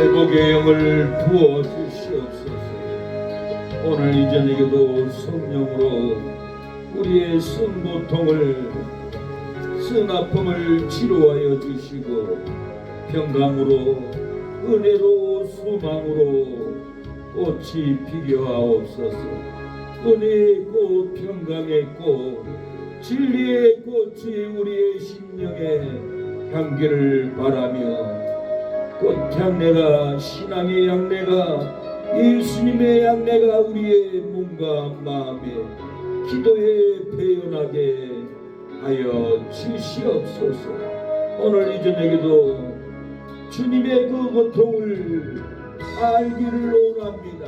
회복의 영을 부어 주시옵소서. 오늘 이 저녁에도 성령으로 우리의 쓴 고통을, 쓴 아픔을 치료하여 주시고, 평강으로, 은혜로, 소망으로 꽃이 피게 하옵소서. 은혜의 꽃, 평강의 꽃, 진리의 꽃이 우리의 심령에 향기를 바라며, 꽃향내가, 신앙의 향내가, 예수님의 향내가 우리의 몸과 마음에, 기도에 배어나게 하여 주시옵소서. 오늘 이 저녁에도 주님의 그 고통을 알기를 원합니다.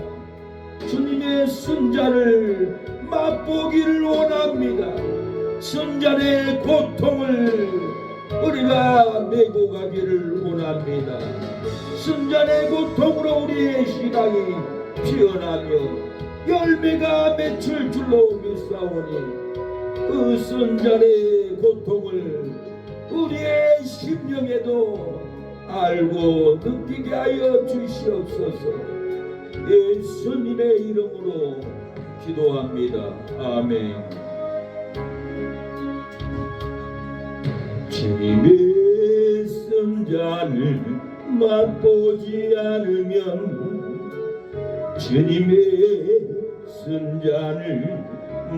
주님의 순잔을 맛보기를 원합니다. 순잔의 고통을 우리가 메고 가기를 원합니다. 순잔의 고통으로 우리의 신앙이 피어나며 열매가 맺힐 줄로 믿사오니, 그 순잔의 고통을 우리의 심령에도 알고 느끼게 하여 주시옵소서. 예수님의 이름으로 기도합니다. 아멘. 주님의 순잔을 맛보지 않으면 주님의 순잔을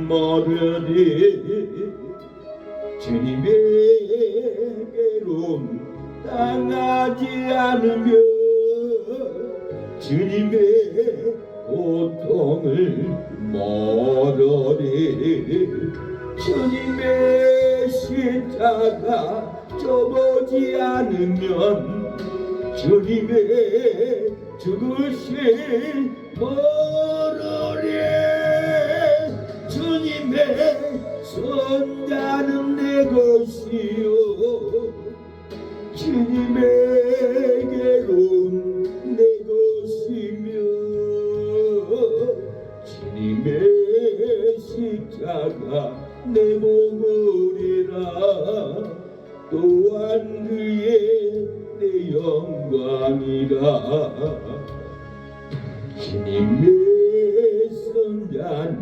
모르리. 주님에게로 당하지 않으면 주님의 고통을 모르리. 주님의 십자가 져보지 않으면 주님의 죽으신 모르리. 주님의 손자는 내 것이요, 주님에게로 내 것이며, 주님의 십자가 내 몸이라. 또한 그의 내 영광이라. 주님의 손잔을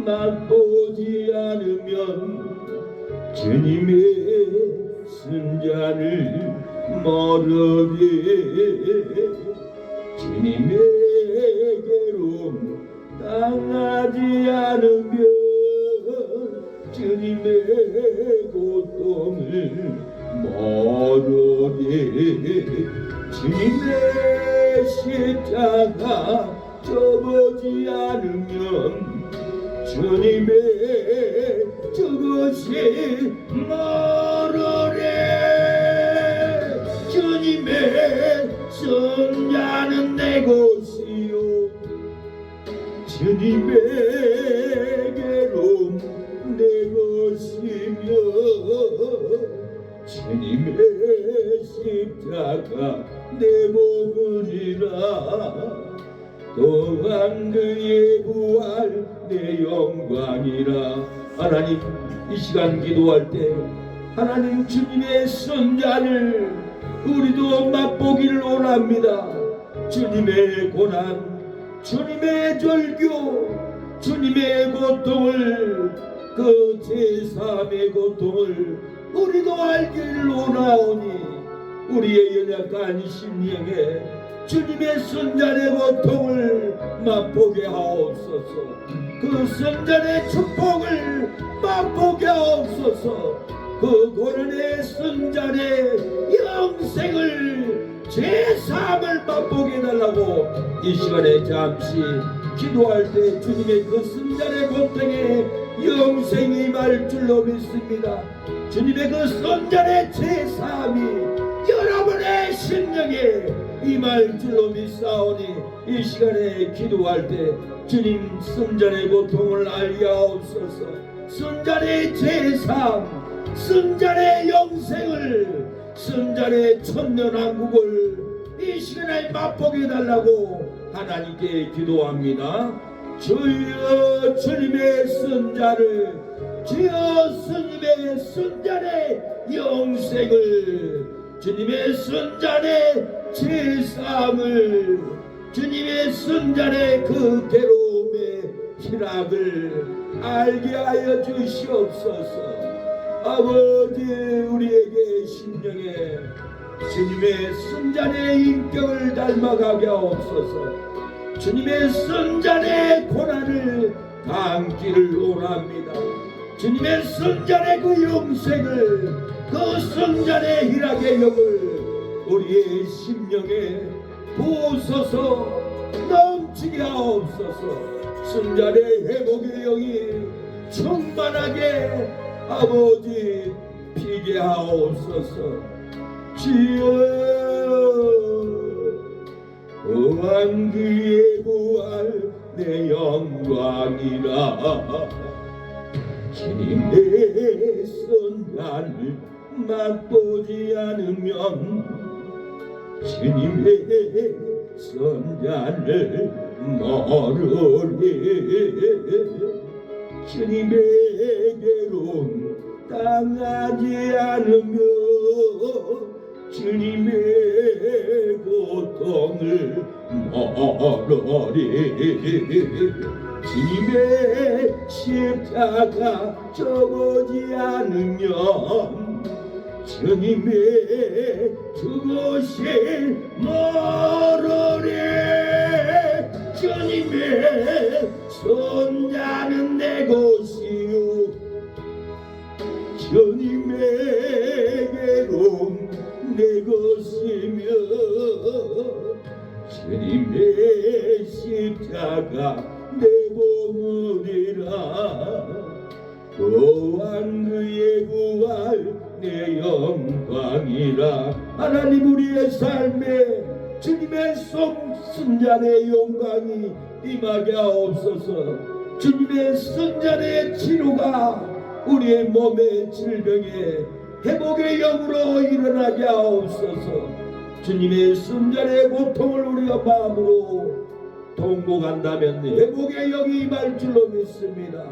맛보지 않으면 주님의 순잔을 모르리. 주님에게로 당하지 않으면 주님의 고통을 모르리. 주님의 십자가 져보지 않으면 주님의 죽으신 모르리. 주님의 손자는 내 것이요, 주님에게로 내 것이며, 주님의 십자가 내 몸이라. 또한 그의 부활 내 영광이라. 하나님, 이 시간 기도할 때 하나님 주님의 순잔을 우리도 맛보기를 원합니다. 주님의 고난, 주님의 절규, 주님의 고통을, 그 제3의 고통을 우리도 알기를 원하오니, 우리의 연약한 심령에 주님의 순잔의 고통을 맛보게 하옵소서. 그 순잔의 축복을 맛보게 하옵소서. 그 고난의 순잔의 영생을, 제3을 맛보게 해달라고 이 시간에 잠시 기도할 때 주님의 그 순잔의 고통에 영생이 임할 줄로 믿습니다. 주님의 그 순잔의 제3이 여러분의 심령에 임할 줄로 믿사오니, 이 시간에 기도할 때 주님 순잔의 고통을 알게 하옵소서. 순잔의 제3, 순잔의 영생을, 순잔의 천년왕국을 이 시간에 맛보게 해달라고 하나님께 기도합니다. 주여 주님의 순잔을, 주여 주님의 순잔의 영생을 주님의 순잔의 제사함을, 주님의 순잔의 그 괴로움의 희락을 알게 하여 주시옵소서. 아버지, 우리에게 심령에 주님의 순잔의 인격을 닮아가게 하옵소서. 주님의 순잔의 고난을 담기를 원합니다. 주님의 순잔의 그 영생을, 그 순잔의 희락의 영을 우리의 심령에 부으소서. 넘치게 하옵소서. 순잔의 회복의 영이 충만하게 아버지 피게 하옵소서. 주여, 왕 그의 부활 내 영광이라. 주님의 손간을 맛보지 않으면, 주님의 손간을 모르리. 주님의 괴로움 당하지 않으며 주님의 고통을 모르리. 주님의 십자가 져보지 않으면 주님의 죽으실 모르리. 주님의 손자는 내 것이요, 주님의 괴로움 내 것이며, 주님의 십자가 내 보물이라. 또한 그의 부활 내 영광이라. 하나님, 우리의 삶에 주님의 순잔의 영광이 임하게 하옵소서. 주님의 순잔의 치료가 우리의 몸의 질병에 회복의 영으로 일어나게 하옵소서. 주님의 순잔의 고통을 우리가 마음으로 통곡한다면 회복의 영이 임할 줄로 믿습니다.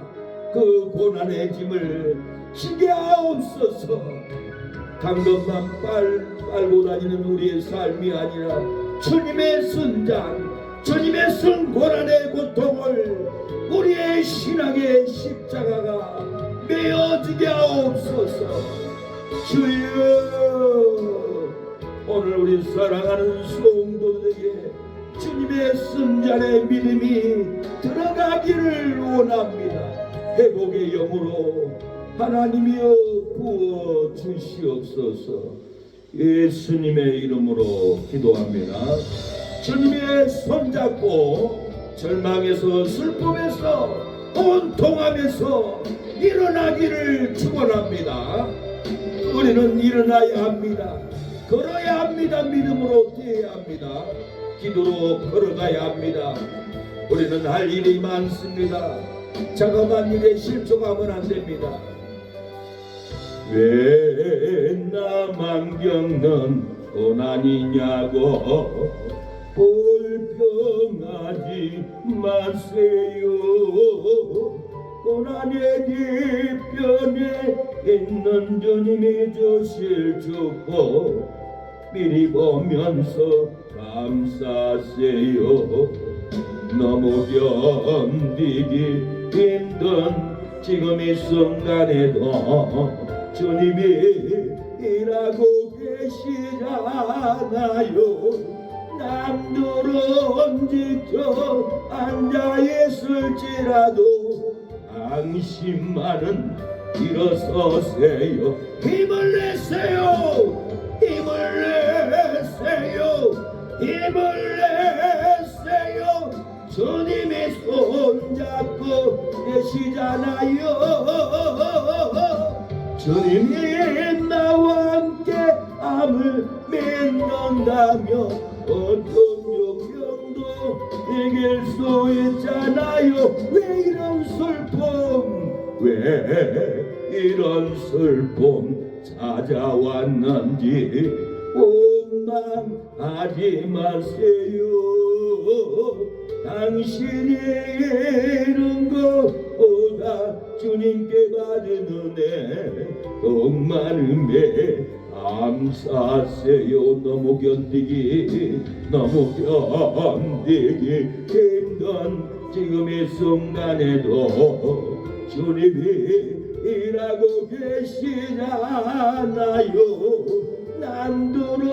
그 고난의 짐을 지게 하옵소서. 당근만 빨고 다니는 우리의 삶이 아니라 주님의 순잔, 주님의 순고난의 고통을 우리의 신앙의 십자가가 메어지게 하옵소서. 주여, 오늘 우리 사랑하는 성도들에게 주님의 순잔의 믿음이 들어가기를 원합니다. 회복의 영으로 하나님이여 부어 주시옵소서. 예수님의 이름으로 기도합니다. 주님의 손잡고 절망에서, 슬픔에서, 고통함에서 일어나기를 축원합니다. 우리는 일어나야 합니다. 걸어야 합니다. 믿음으로 뛰어야 합니다. 기도로 걸어가야 합니다. 우리는 할 일이 많습니다. 자그마한 일에 실족하면 안 됩니다. 왜 나만 겪는 고난이냐고 불평하지 마세요. 고난의 뒤편에 있는 주님이 주실 축복 미리 보면서 감사하세요. 너무 견디기 힘든 지금 이 순간에도 주님이 일하고 계시잖아요. 남들은 지쳐 앉아 있을지라도 당신만은 일어서세요. 힘을 내세요. 힘을 내세요. 힘을 내세요. 주님이 손잡고 계시잖아요. 주님이 나와 함께 암을 맺는다면 어떤 용병도 이길 수 있잖아요. 왜 이런 슬픔, 왜 이런 슬픔 찾아왔는지 원망하지 마세요. 당신이 잃은 것보다 주님께 받은 은혜 더 많음에 감사하세요. 너무 견디기 힘든 지금의 순간에도 주님이 일하고 계시잖아요. 난두는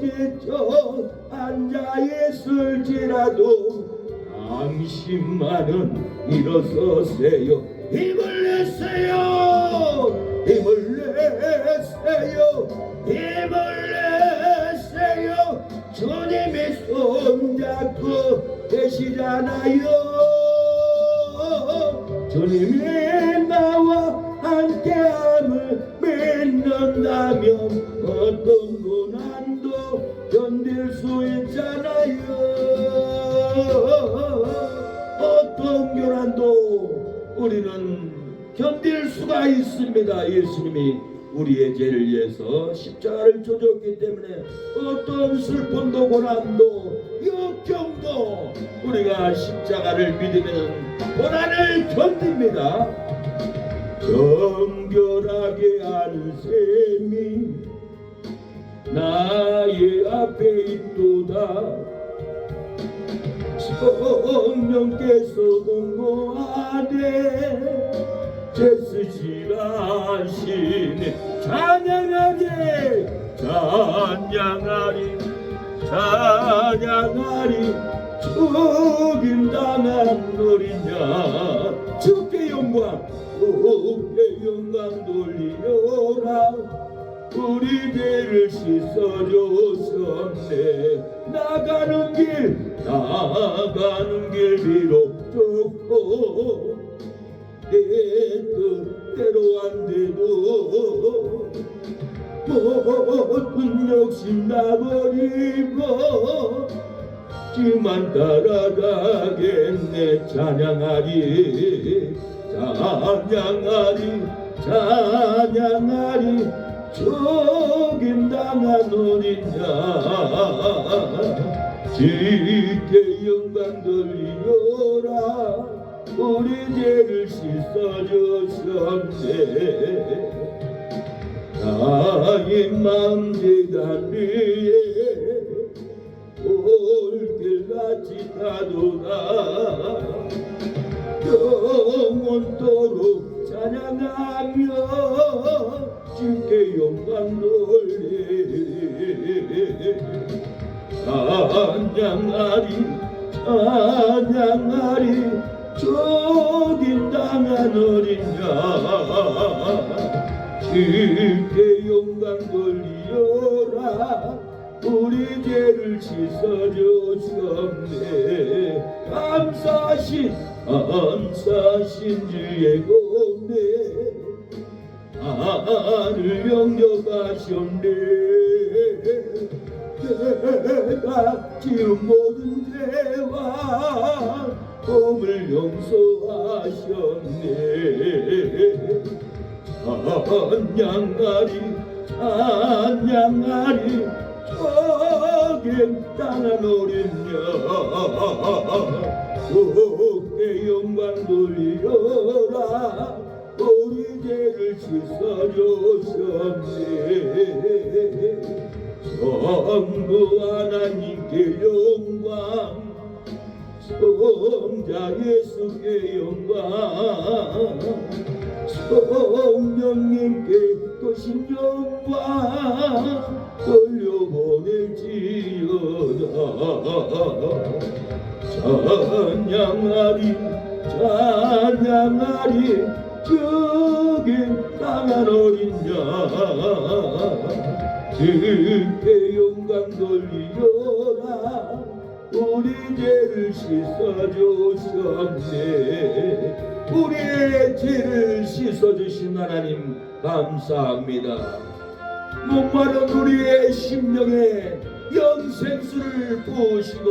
지쳐 앉아 있을지라도 당신만은 일어서세요. 힘을 내세요. 힘을 내세요. 힘을 내세요. 주님이 손잡고 계시잖아요. 주님이 나와 함께함을 믿는다면 어떤 고난도 견딜 수 있잖아요. 어떤 고난도 우리는 견딜 수가 있습니다. 예수님이 우리의 죄를 위해서 십자가를 져줬기 때문에 어떤 슬픔도 고난도 역경도 우리가 십자가를 믿으면 고난을 견딥니다. 정결하게 안셈이 나의 앞에 있도다. 성령께서 공고하되 제쓰시라시네. 찬양하리 죽임당한 노리냐. 주께 영광 돌리려라. 우리 죄를 씻어줬었네. 나가는 길 비록 좁고 내 뜻대로 안 돼도 모든 욕심 다 버리고 주만 따라가겠네. 찬양하리 죽임당한 어린 양 주께 영광 돌리려라. 우리 죄를 씻어줬었네. 나의 마음 재단 위에 올길같이 타도다. 영원토록 찬양하며 주께 영광 돌리. 찬양하리 죽임당한 어린 양 주께 영광 돌리려라. 우리 죄를 씻어줬었네. 감사하신 주의 공대 나를 영접하셨네. 내가 지은 모든 죄와 꿈을 용서하셨네. 찬양하리 죽임당한 어린 양 주께 영광 돌리려라. 우리 죄를 씻어줬었네. 성부 하나님께 영광, 성자 예수께 영광, 성령님께 크신 영광 돌려보낼지어다. 찬양하리 죽임당한 어린 양 주께 영광 돌리려라. 우리 죄를 씻어줬었네. 우리의 죄를 씻어주신 하나님 감사합니다. 목마른 우리의 심령에 영생수를 부으시고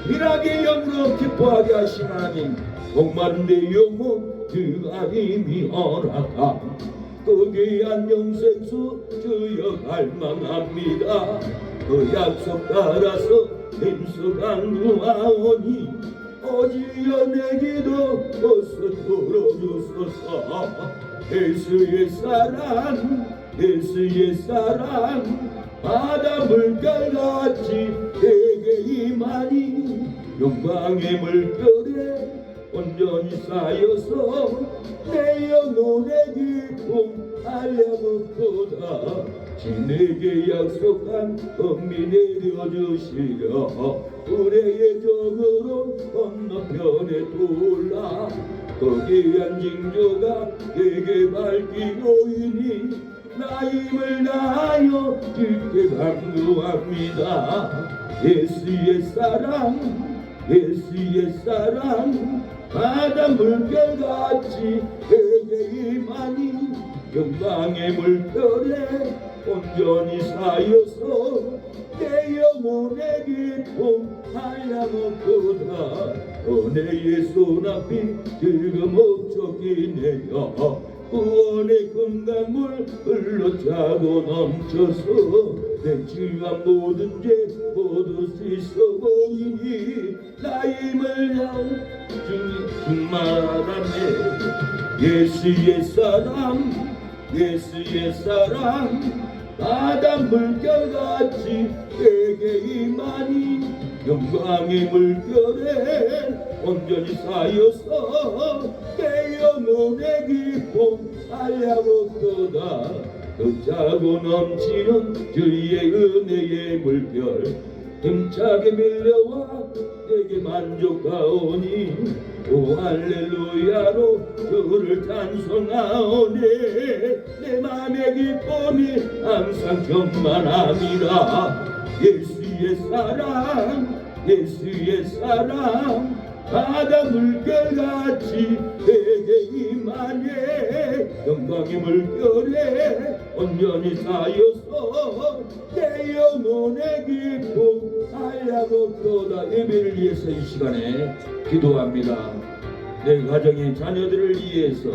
희락의 영으로 기뻐하게 하신 하나님, 목마른 내 영혼 그 하나님이 허락함 그 귀한 영생수 주여 갈망합니다. 그 약속 따라서 힘써 간구하오니 어지여 내 기도 어서 들어주소서. 예수의 사랑 예수의 사랑 바다 물결같이 내게 임하니 영광의 물결에 온전히 쌓여서 내 영혼의 기쁨 알려먹도다. 진에게 약속한 은미 내려주시려 의뢰의 적으로 건너편에 돌라. 거기한 징조가 내게 밝히오이니 나임을 다하여 주께 간구합니다. 예수의 사랑 예수의 사랑 바다 물결같이 내게 임하니 영광의 물결에 온전히 쌓여서 내 영혼의 기쁨 하야먹도다. 은혜의 손앞이 지금 목적이네요. 구원의 금강물 흘러차고 넘쳐서 내 지와 모든 죄 모두 씻어버리니 나임을 향 충만하네. 예수의 사랑 예수의 사랑 바다 물결같이 내게 임하니 영광의 물결에 온전히 쌓여서 내 영혼의 기쁨 알야먹도다. 넘차고 넘치는 주의 은혜의 물결 힘차게 밀려와 내게 만족하오니 오 할렐루야로 주를 찬송하오네. 내 맘의 기쁨이 항상 충만합니다. 예수의 사랑 예수의 사랑 바다 물결같이 내게 임하네. 영광의 물결에 온전히 쌓여서 내 영혼의 기쁨 알야먹도다. 예배를 위해서 이 시간에 기도합니다. 내 가정의 자녀들을 위해서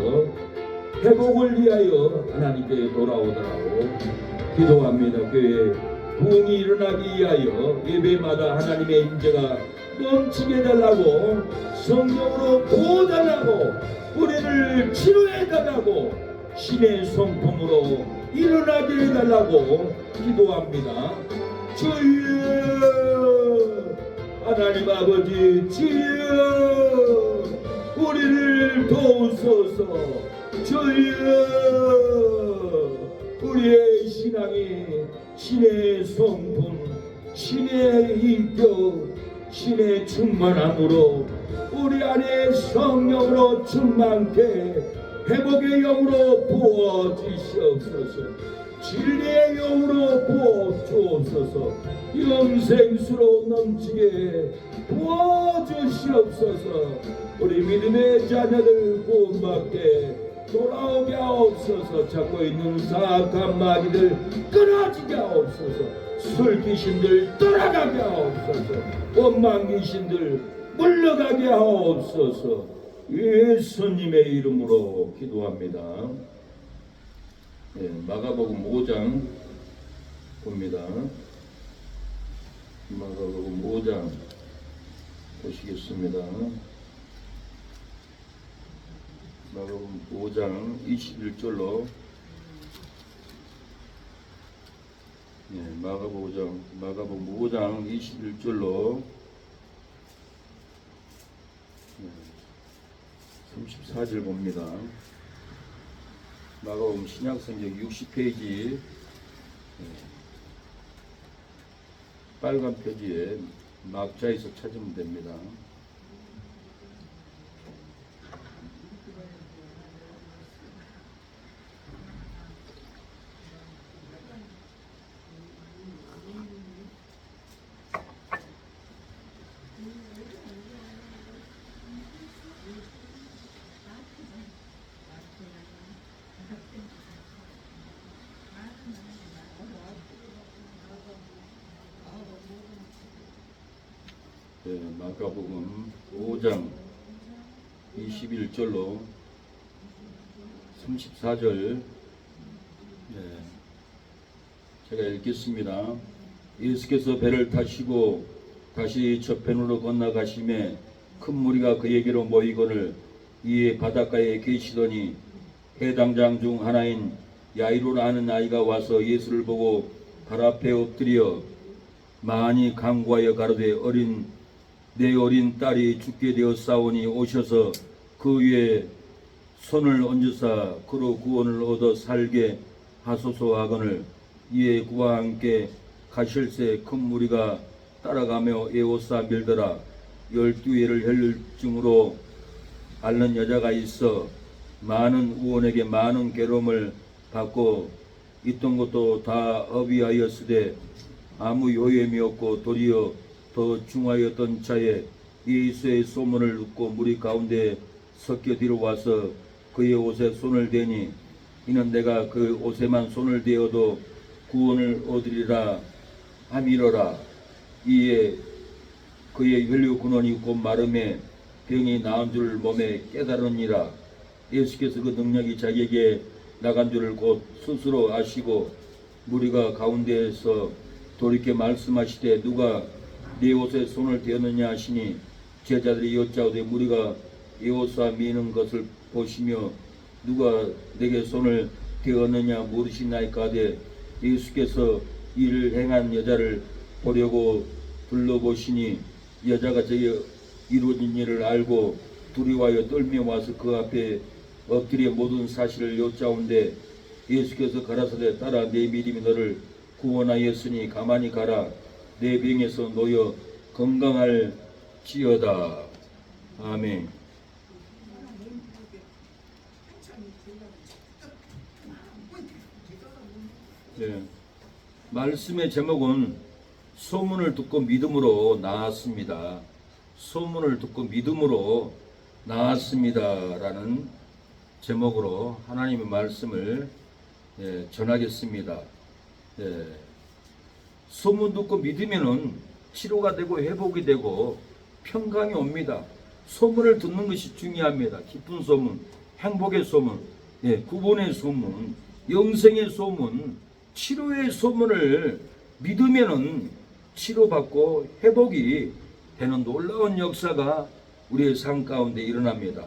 회복을 위하여 하나님께 돌아오더라고 기도합니다. 교회 부흥이 일어나기 위하여 예배마다 하나님의 임재가 넘치게 해달라고 성령으로 부어달라고 우리를 치료해달라고 신의 성품으로 일어나게 해달라고 기도합니다. 주여 하나님 아버지 주여 우리를 도우소서. 주여 우리의 신앙이 신의 성품 신의 인격 신의 충만함으로 우리 안에 성령으로 충만케 회복의 영으로 부어주시옵소서. 진리의 영으로 부어주옵소서. 영생수로 넘치게 부어주시옵소서. 우리 믿음의 자녀들 구원받게 돌아오게 하옵소서. 잡고 있는 사악한 마귀들 끊어지게 하옵소서. 술 귀신들 떠나가게 하옵소서. 원망 귀신들 물러가게 하옵소서. 예수님의 이름으로 기도합니다. 네, 마가복음 5장 봅니다. 마가복음 5장 보시겠습니다. 마가복음 5장 21절로 마가복음 5장 21절로 34절 봅니다. 마가복음 신약성경 60페이지 빨간 표지에 막자에서 찾으면 됩니다. 네, 마가복음 5장 21절로 34절 제가 읽겠습니다. 예수께서 배를 타시고 다시 저편으로 건너가심에 큰 무리가 그에게로 모이거늘 이에 바닷가에 계시더니 해당장 중 하나인 야이로라 하는 아이가 와서 예수를 보고 발 앞에 엎드려 많이 간구하여 가로되 내 어린 딸이 죽게 되었사오니 오셔서 그 위에 손을 얹으사 그로 구원을 얻어 살게 하소서 하거늘 이에 그와 함께 가실새 큰 무리가 따라가며 에워싸 밀더라. 12해를 혈증으로 앓는 여자가 있어 많은 의원에게 많은 괴로움을 받고 있던 것도 다 허비하였으되 아무 요염이 없고 도리어 더 중하였던 차에 예수의 소문을 듣고 무리 가운데 섞여 뒤로 와서 그의 옷에 손을 대니 이는 내가 그 옷에만 손을 대어도 구원을 얻으리라 함이로라. 이에 그의 혈류 근원이 곧 마름에 병이 나은 줄 몸에 깨달으니라. 예수께서 그 능력이 자기에게 나간 줄을 곧 스스로 아시고 무리가 가운데에서 돌이켜 말씀하시되 누가 네 옷에 손을 대었느냐 하시니 제자들이 여짜오되 무리가 에워싸 미는 것을 보시며 누가 내게 손을 대었느냐 물으시나이까 하되 예수께서 이를 행한 여자를 보려고 둘러보시니 여자가 저희 이루어진 일을 알고 두려워하여 떨며 와서 그 앞에 엎드려 모든 사실을 여짜온데 예수께서 가라사대 따라 내 믿음이 너를 구원하였으니 가만히 가라 내 병에서 놓여 건강할지어다. 아멘. 네. 말씀의 제목은 소문을 듣고 믿음으로 나았습니다. 소문을 듣고 믿음으로 나았습니다 라는 제목으로 하나님의 말씀을 전하겠습니다. 소문 듣고 믿으면은 치료가 되고 회복이 되고 평강이 옵니다. 소문을 듣는 것이 중요합니다. 기쁜 소문, 행복의 소문, 구원의 소문, 영생의 소문, 치료의 소문을 믿으면은 치료받고 회복이 되는 놀라운 역사가 우리의 삶 가운데 일어납니다.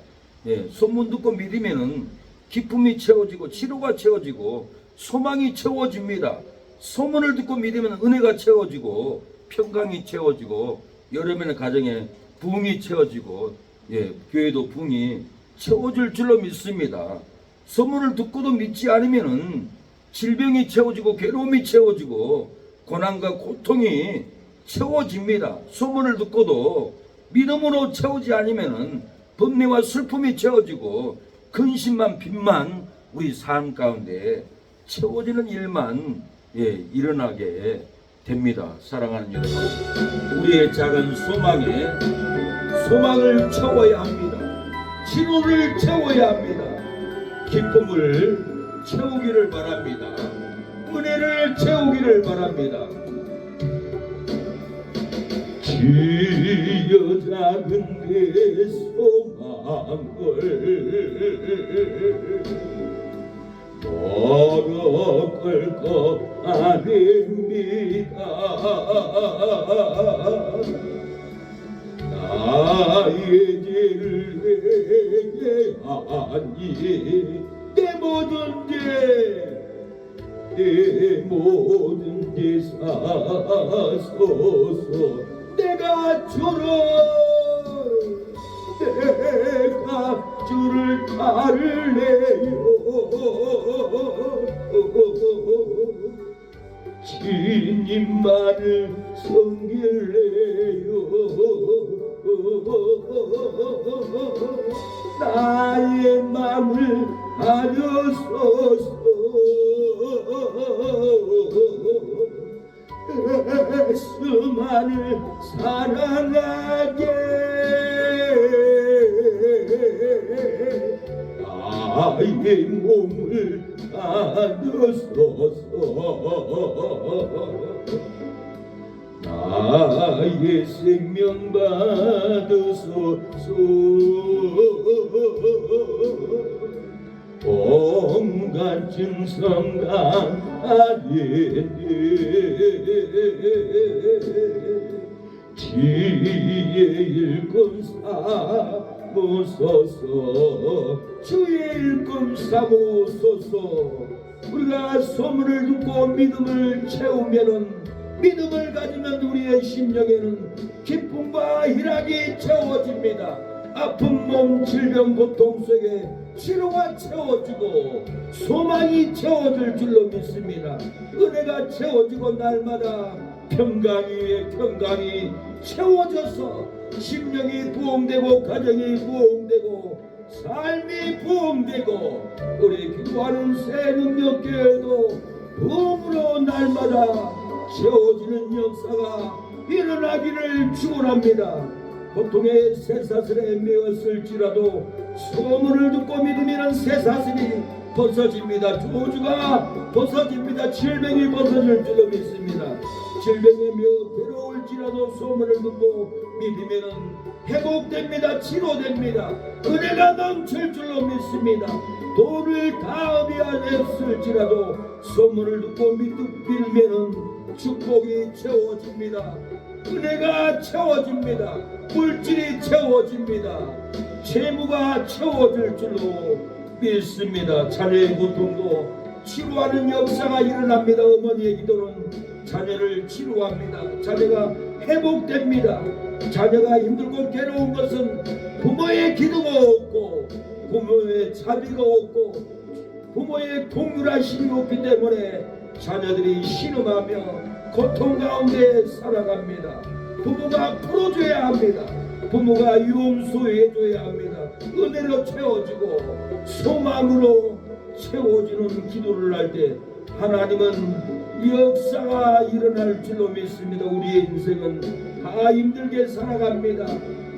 소문 듣고 믿으면은 기쁨이 채워지고 치료가 채워지고 소망이 채워집니다. 소문을 듣고 믿으면 은혜가 채워지고 평강이 채워지고 여러분의 가정에 부흥이 채워지고 교회도 부흥이 채워질 줄로 믿습니다. 소문을 듣고도 믿지 않으면은 질병이 채워지고 괴로움이 채워지고 고난과 고통이 채워집니다. 소문을 듣고도 믿음으로 채우지 않으면은 번뇌와 슬픔이 채워지고 근심만 빚만 우리 삶 가운데 채워지는 일만 일어나게 됩니다. 사랑하는 여러분, 우리의 작은 소망을 채워야 합니다. 치료를 채워야 합니다. 기쁨을 채우기를 바랍니다. 은혜를 채우기를 바랍니다. 주여 작은 내 소망을 너로 끌고 아닙니다. 나의 죄를 회개하니 내 모든 죄 사소서. 내가 주를 따르래요. 주님만을 섬길래요. 나의 맘을 가져소서. 예수만을 사랑하게 나의 몸을 가져소서. 나의 생명 받으소서. 온갖 증상 강하게 주의 일꾼 삼으소서. 주의 일꾼 삼으소서. 우리가 소문을 듣고 믿음을 채우면은, 믿음을 가지면 우리의 심령에는 기쁨과 희락이 채워집니다. 아픈 몸, 질병, 고통 속에 치료가 채워지고 소망이 채워질 줄로 믿습니다. 은혜가 채워지고 날마다 평강 위에 평강이 채워져서 심령이 부흥되고 가정이 부흥되고 삶이 부흥되고 우리 기도하는 새 능력교회도 부흥으로 날마다 채워지는 역사가 일어나기를 축원합니다. 고통의 쇠사슬에 매었을지라도 소문을 듣고 믿으면 쇠사슬이 벗어집니다. 저주가 벗어집니다. 질병이 벗어질 줄로 믿습니다. 질병에 매어 괴로울지라도 소문을 듣고 믿으면 회복됩니다. 치료됩니다. 은혜가 넘칠 줄로 믿습니다. 돈을 다 어비하였을지라도 소문을 듣고 믿으면 축복이 채워집니다. 은혜가 채워집니다. 물질이 채워집니다. 재무가 채워질 줄로 믿습니다. 자녀의 고통도 치료하는 역사가 일어납니다. 어머니의 기도는 자녀를 치료합니다. 자녀가 회복됩니다. 자녀가 힘들고 괴로운 것은 부모의 기도가 없고 부모의 자비가 없고 부모의 동률하심이 없기 때문에 자녀들이 신음하며 고통 가운데 살아갑니다. 부모가 풀어줘야 합니다. 부모가 용서해줘야 합니다. 은혜로 채워지고 소망으로 채워지는 기도를 할 때 하나님은 역사가 일어날 줄로 믿습니다. 우리의 인생은 다 힘들게 살아갑니다.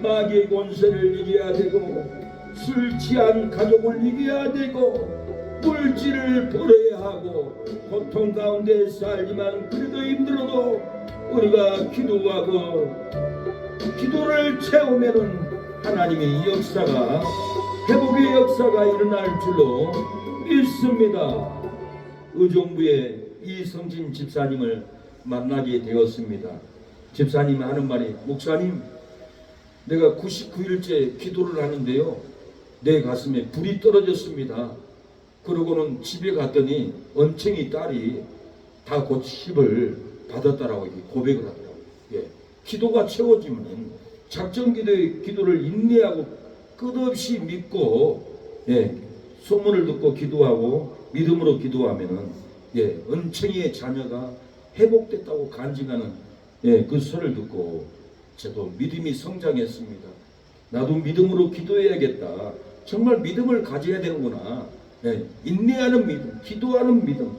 마귀의 권세를 이겨야 되고 술 취한 가족을 이겨야 되고 물질을 버려야 하고 고통 가운데 살지만 그래도 힘들어도 우리가 기도하고 기도를 채우면은 하나님의 역사가 회복의 역사가 일어날 줄로 믿습니다. 의정부의 이성진 집사님을 만나게 되었습니다. 집사님이 하는 말이, 목사님, 내가 99일째 기도를 하는데요, 내 가슴에 불이 떨어졌습니다. 그러고는 집에 갔더니 언챙이 딸이 다 곧 10을 받았다라고 고백을 하더라고요. 예. 기도가 채워지면 작전 기도의 기도를 인내하고 끝없이 믿고, 예, 소문을 듣고 기도하고 믿음으로 기도하면은, 예, 은총이의 자녀가 회복됐다고 간증하는, 예, 그 소리를 듣고 저도 믿음이 성장했습니다. 나도 믿음으로 기도해야겠다. 정말 믿음을 가져야 되는구나. 예, 인내하는 믿음, 기도하는 믿음,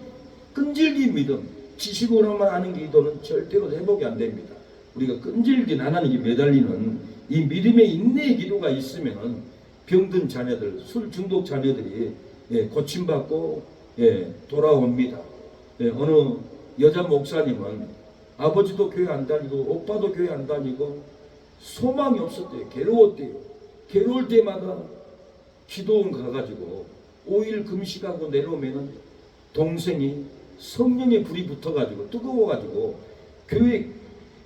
끈질긴 믿음, 지식으로만 하는 기도는 절대로 회복이 안 됩니다. 우리가 끈질긴 하나님께 매달리는 이 믿음의 인내의 기도가 있으면 병든 자녀들, 술 중독 자녀들이, 예, 고침받고, 예, 돌아옵니다. 예, 어느 여자 목사님은 아버지도 교회 안 다니고 오빠도 교회 안 다니고 소망이 없었대요. 괴로웠대요. 괴로울 때마다 기도원 가가지고 5일 금식하고 내려오면은 동생이 성령의 불이 붙어가지고 뜨거워가지고 교회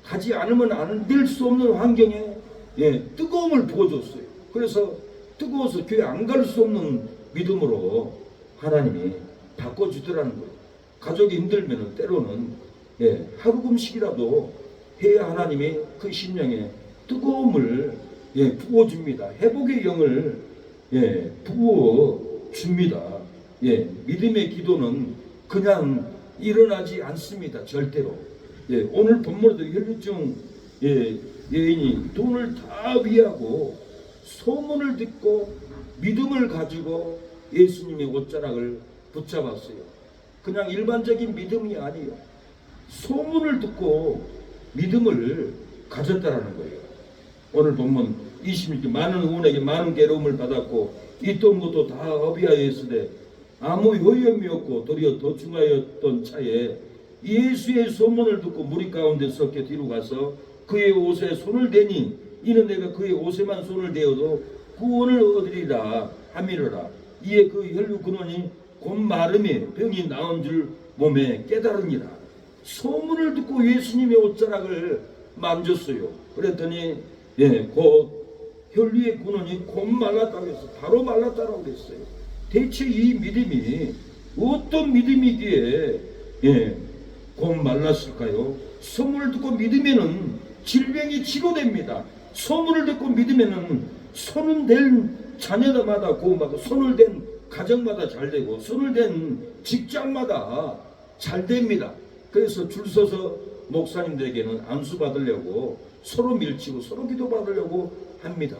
가지 않으면 안 될 수 없는 환경에, 예, 뜨거움을 부어줬어요. 그래서 뜨거워서 교회 안 갈 수 없는 믿음으로 하나님이 바꿔주더라는 거예요. 가족이 힘들면은 때로는, 예, 하루 금식이라도 해야 하나님이 그 심령에 뜨거움을, 예, 부어줍니다. 회복의 영을, 예, 부어줍니다. 예, 믿음의 기도는 그냥 일어나지 않습니다. 절대로. 예, 오늘 본문에도 혈류증, 예, 여인이 돈을 다 위하고 소문을 듣고 믿음을 가지고 예수님의 옷자락을 붙잡았어요. 그냥 일반적인 믿음이 아니에요. 소문을 듣고 믿음을 가졌다라는 거예요. 오늘 본문 26절, 많은 의원에게 많은 괴로움을 받았고 있던 것도 다 어비하였으되 아무 효염이 없고 도리어 도충하였던 차에 예수의 소문을 듣고 무리 가운데 섞여 뒤로 가서 그의 옷에 손을 대니 이는 내가 그의 옷에만 손을 대어도 구원을 얻으리라 하미르라. 이에 그 혈류 근원이 곧 마름에 병이 나은 줄 몸에 깨달으니라. 소문을 듣고 예수님의 옷자락을 만졌어요. 그랬더니, 예, 곧 혈류의 근원이 곧 말랐다고 했어요. 바로 말랐다고 했어요. 대체 이 믿음이 어떤 믿음이기에 곧 말랐을까요? 소문을 듣고 믿으면은 질병이 치료됩니다. 소문을 듣고 믿으면은 손을 댄 자녀들마다 구원받고, 손을 댄 가정마다 잘 되고, 손을 댄 직장마다 잘 됩니다. 그래서 줄 서서 목사님들에게는 안수 받으려고 서로 밀치고 서로 기도 받으려고 합니다.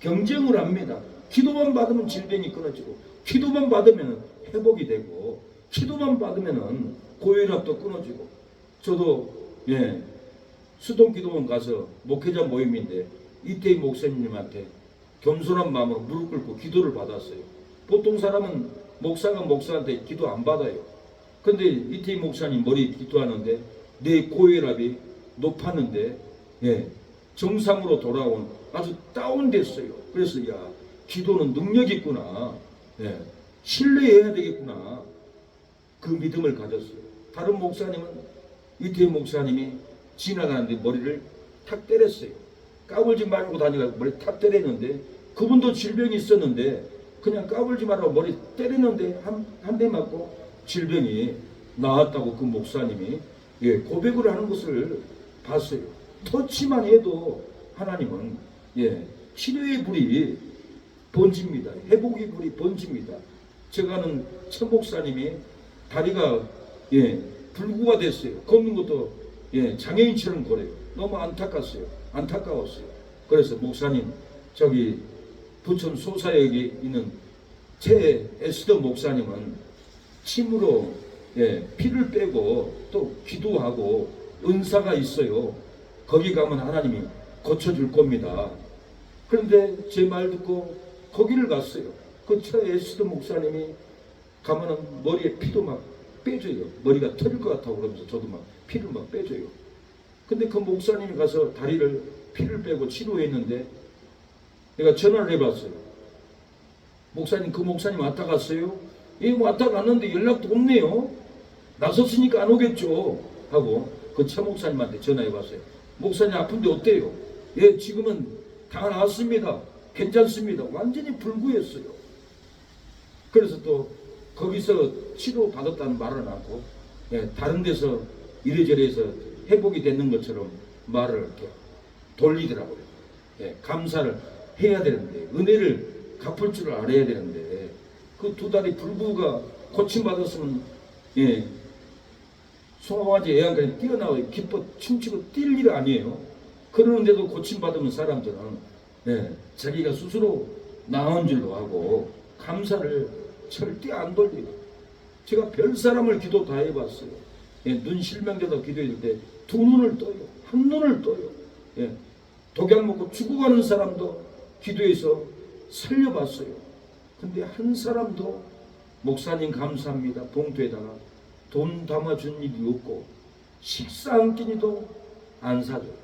경쟁을 합니다. 기도만 받으면 질병이 끊어지고, 기도만 받으면 회복이 되고, 기도만 받으면 고혈압도 끊어지고. 저도 수동기도원 가서 목회자 모임인데 이태희 목사님한테 겸손한 마음으로 무릎 꿇고 기도를 받았어요. 보통 사람은 목사가 목사한테 기도 안 받아요. 근데 이태희 목사님 머리 기도하는데 내 고혈압이 높았는데 정상으로 돌아온, 아주 다운됐어요. 그래서 야, 기도는 능력이 있구나, 신뢰해야 되겠구나, 그 믿음을 가졌어요. 다른 목사님은, 이태희 목사님이 지나가는데 머리를 탁 때렸어요. 까불지 말고 다니라고 머리 탁 때렸는데, 그분도 질병이 있었는데 그냥 까불지 말라고 머리 때렸는데 한 대 맞고 질병이 나았다고 그 목사님이 고백을 하는 것을 봤어요. 터치만 해도 하나님은 치료의 불이 번집니다. 회복의 불이 번집니다. 제가 아는 천 목사님이 다리가 불구가 됐어요. 걷는 것도 장애인처럼 걸어요. 너무 안타까웠어요. 그래서 목사님, 저기 부천 소사역에 있는 최 에스더 목사님은 침으로 피를 빼고 또 기도하고 은사가 있어요. 거기 가면 하나님이 고쳐줄 겁니다. 그런데 제 말 듣고 거기를 갔어요. 그 최 에스더 목사님이 가면은 머리에 피도 막 빼줘요. 머리가 터질 것 같다고 그러면서 저도 막 피를 막 빼줘요. 근데 그 목사님이 가서 다리를 피를 빼고 치료했는데 내가 전화를 해봤어요. 목사님, 그 목사님 왔다 갔어요? 왔다 갔는데 연락도 없네요. 나섰으니까 안 오겠죠 하고 그 차 목사님한테 전화해봤어요. 목사님 아픈데 어때요? 지금은 다 나았습니다. 괜찮습니다. 완전히 불구했어요. 그래서 또 거기서 치료 받았다는 말은 않고 다른 데서 이래저래 해서 회복이 되는 것처럼 말을 이렇게 돌리더라고요. 감사를 해야 되는데, 은혜를 갚을 줄 알아야 되는데, 그 두 다리 불구가 고침받았으면 송아지 애완간에 뛰어나와 기뻐 춤추고 뛸 일 아니에요. 그러는데도 고침받으면 사람들은 자기가 스스로 나은 줄로 하고 감사를 절대 안 돌려요. 제가 별 사람을 기도 다 해봤어요. 눈 실명돼도 기도할 때 두 눈을 떠요. 한 눈을 떠요. 독약 먹고 죽어가는 사람도 기도해서 살려봤어요. 근데 한 사람도 목사님 감사합니다 봉투에다가 돈 담아준 일이 없고 식사 한 끼니도 안 사줘요.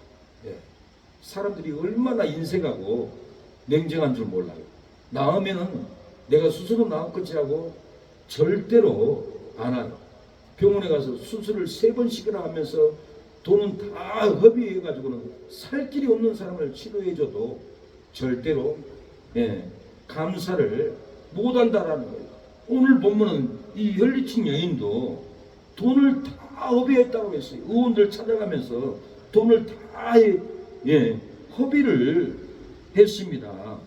사람들이 얼마나 인색하고 냉정한 줄 몰라요. 나으면은 내가 스스로 나을 거지 하고 절대로 안 와요. 병원에 가서 수술을 3번씩이나 하면서 돈은 다 허비해가지고는 살 길이 없는 사람을 치료해줘도 절대로 감사를 못한다라는 거예요. 오늘 보면은 이 혈리친 여인도 돈을 다 허비했다고 했어요. 의원들 찾아가면서 돈을 다 허비를 했습니다.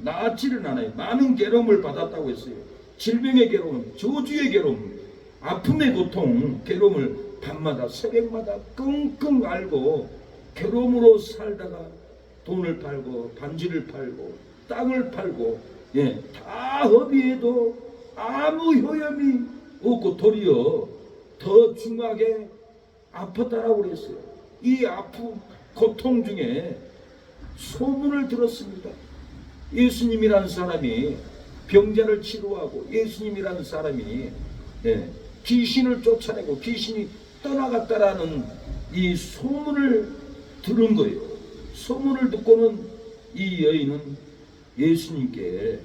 나았지는 않아요. 많은 괴로움을 받았다고 했어요. 질병의 괴로움, 저주의 괴로움, 아픔의 고통, 괴로움을 밤마다 새벽마다 끙끙 앓고 괴로움으로 살다가 돈을 팔고 반지를 팔고 땅을 팔고 다 허비해도 아무 효험이 없고 도리어 더 중하게 아팠다라고 그랬어요. 이 아픔 고통 중에 소문을 들었습니다. 예수님이라는 사람이 병자를 치료하고, 예수님이라는 사람이 귀신을 쫓아내고 귀신이 떠나갔다라는 이 소문을 들은 거예요. 소문을 듣고는 이 여인은 예수님께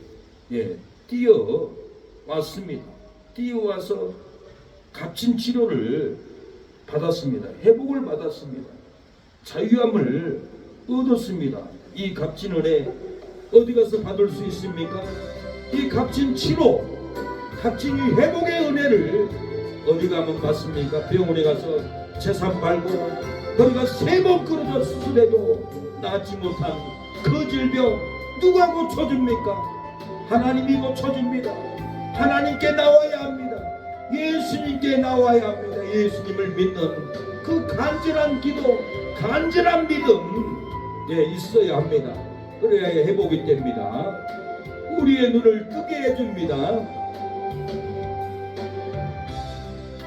뛰어왔습니다. 뛰어와서 값진 치료를 받았습니다. 회복을 받았습니다. 자유함을 얻었습니다. 이 값진 은혜 어디 가서 받을 수 있습니까? 이 값진 치료 확진이 회복의 은혜를 어디 가면 받습니까? 병원에 가서 재산 팔고 허리가 3번 끊어져 수술해도 낫지 못한 그 질병 누가 고쳐줍니까? 하나님이 고쳐줍니다. 하나님께 나와야 합니다. 예수님께 나와야 합니다. 예수님을 믿는 그 간절한 기도, 간절한 믿음 있어야 합니다. 그래야 회복이 됩니다. 우리의 눈을 뜨게 해줍니다.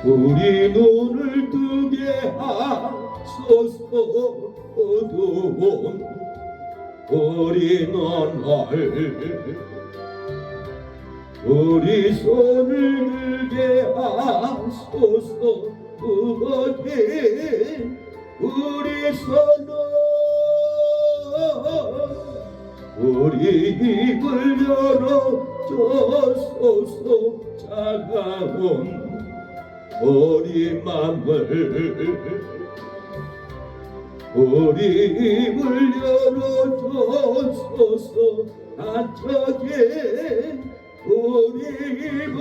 우리 눈을 뜨게 하소서. 어두운 어린 날 우리 손을 들게 하소서. 그것이 우리 손을 우리 입을 열어줘소서. 차가운 우리 맘을 우리 입을 열어줘소서. 한적인 우리 입을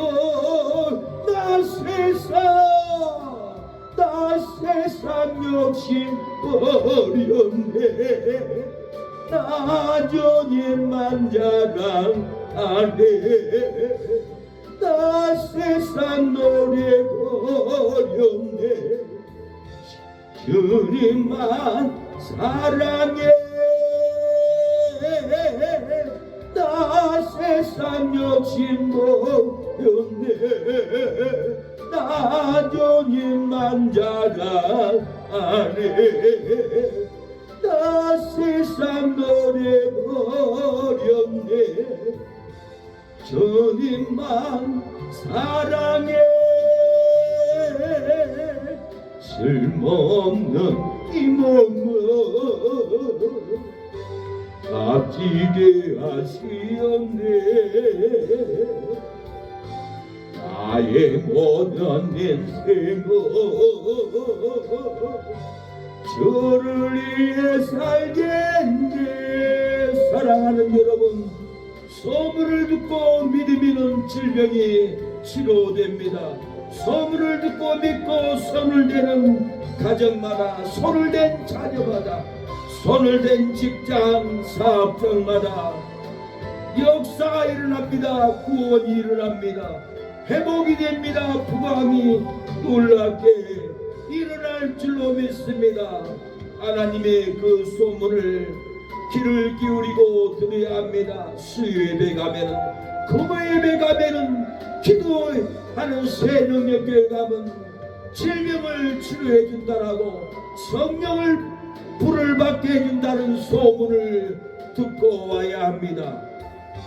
나 세상 욕심 버렸네. 나 주님만 자랑하네. 나 세상 노래 버렸네. 주님만 사랑해. 나 세상 욕심 버렸네. 나 주님만 자랑하네. 나 세상 노래 버렸네. 주님만 사랑해. 쓸모없는 이 몸을 값지게 하시었네. 나의 모든 인생은 주를 위해 살겠네. 사랑하는 여러분, 소문을 듣고 믿으면 질병이 치료됩니다. 소문을 듣고 믿고 손을 대는 가정마다, 손을 댄 자녀마다, 손을 댄 직장 사업장마다 역사가 일어납니다. 구원이 일어납니다. 회복이 됩니다. 부강이 놀랍게 일어날 줄로 믿습니다. 하나님의 그 소문을 귀를 기울이고 들어야 합니다. 수요 예배 가면은, 금요 예배 가면은, 기도하는 새능력교회 가면 질병을 치료해 준다라고, 성령을 불을 받게 해준다는 소문을 듣고 와야 합니다.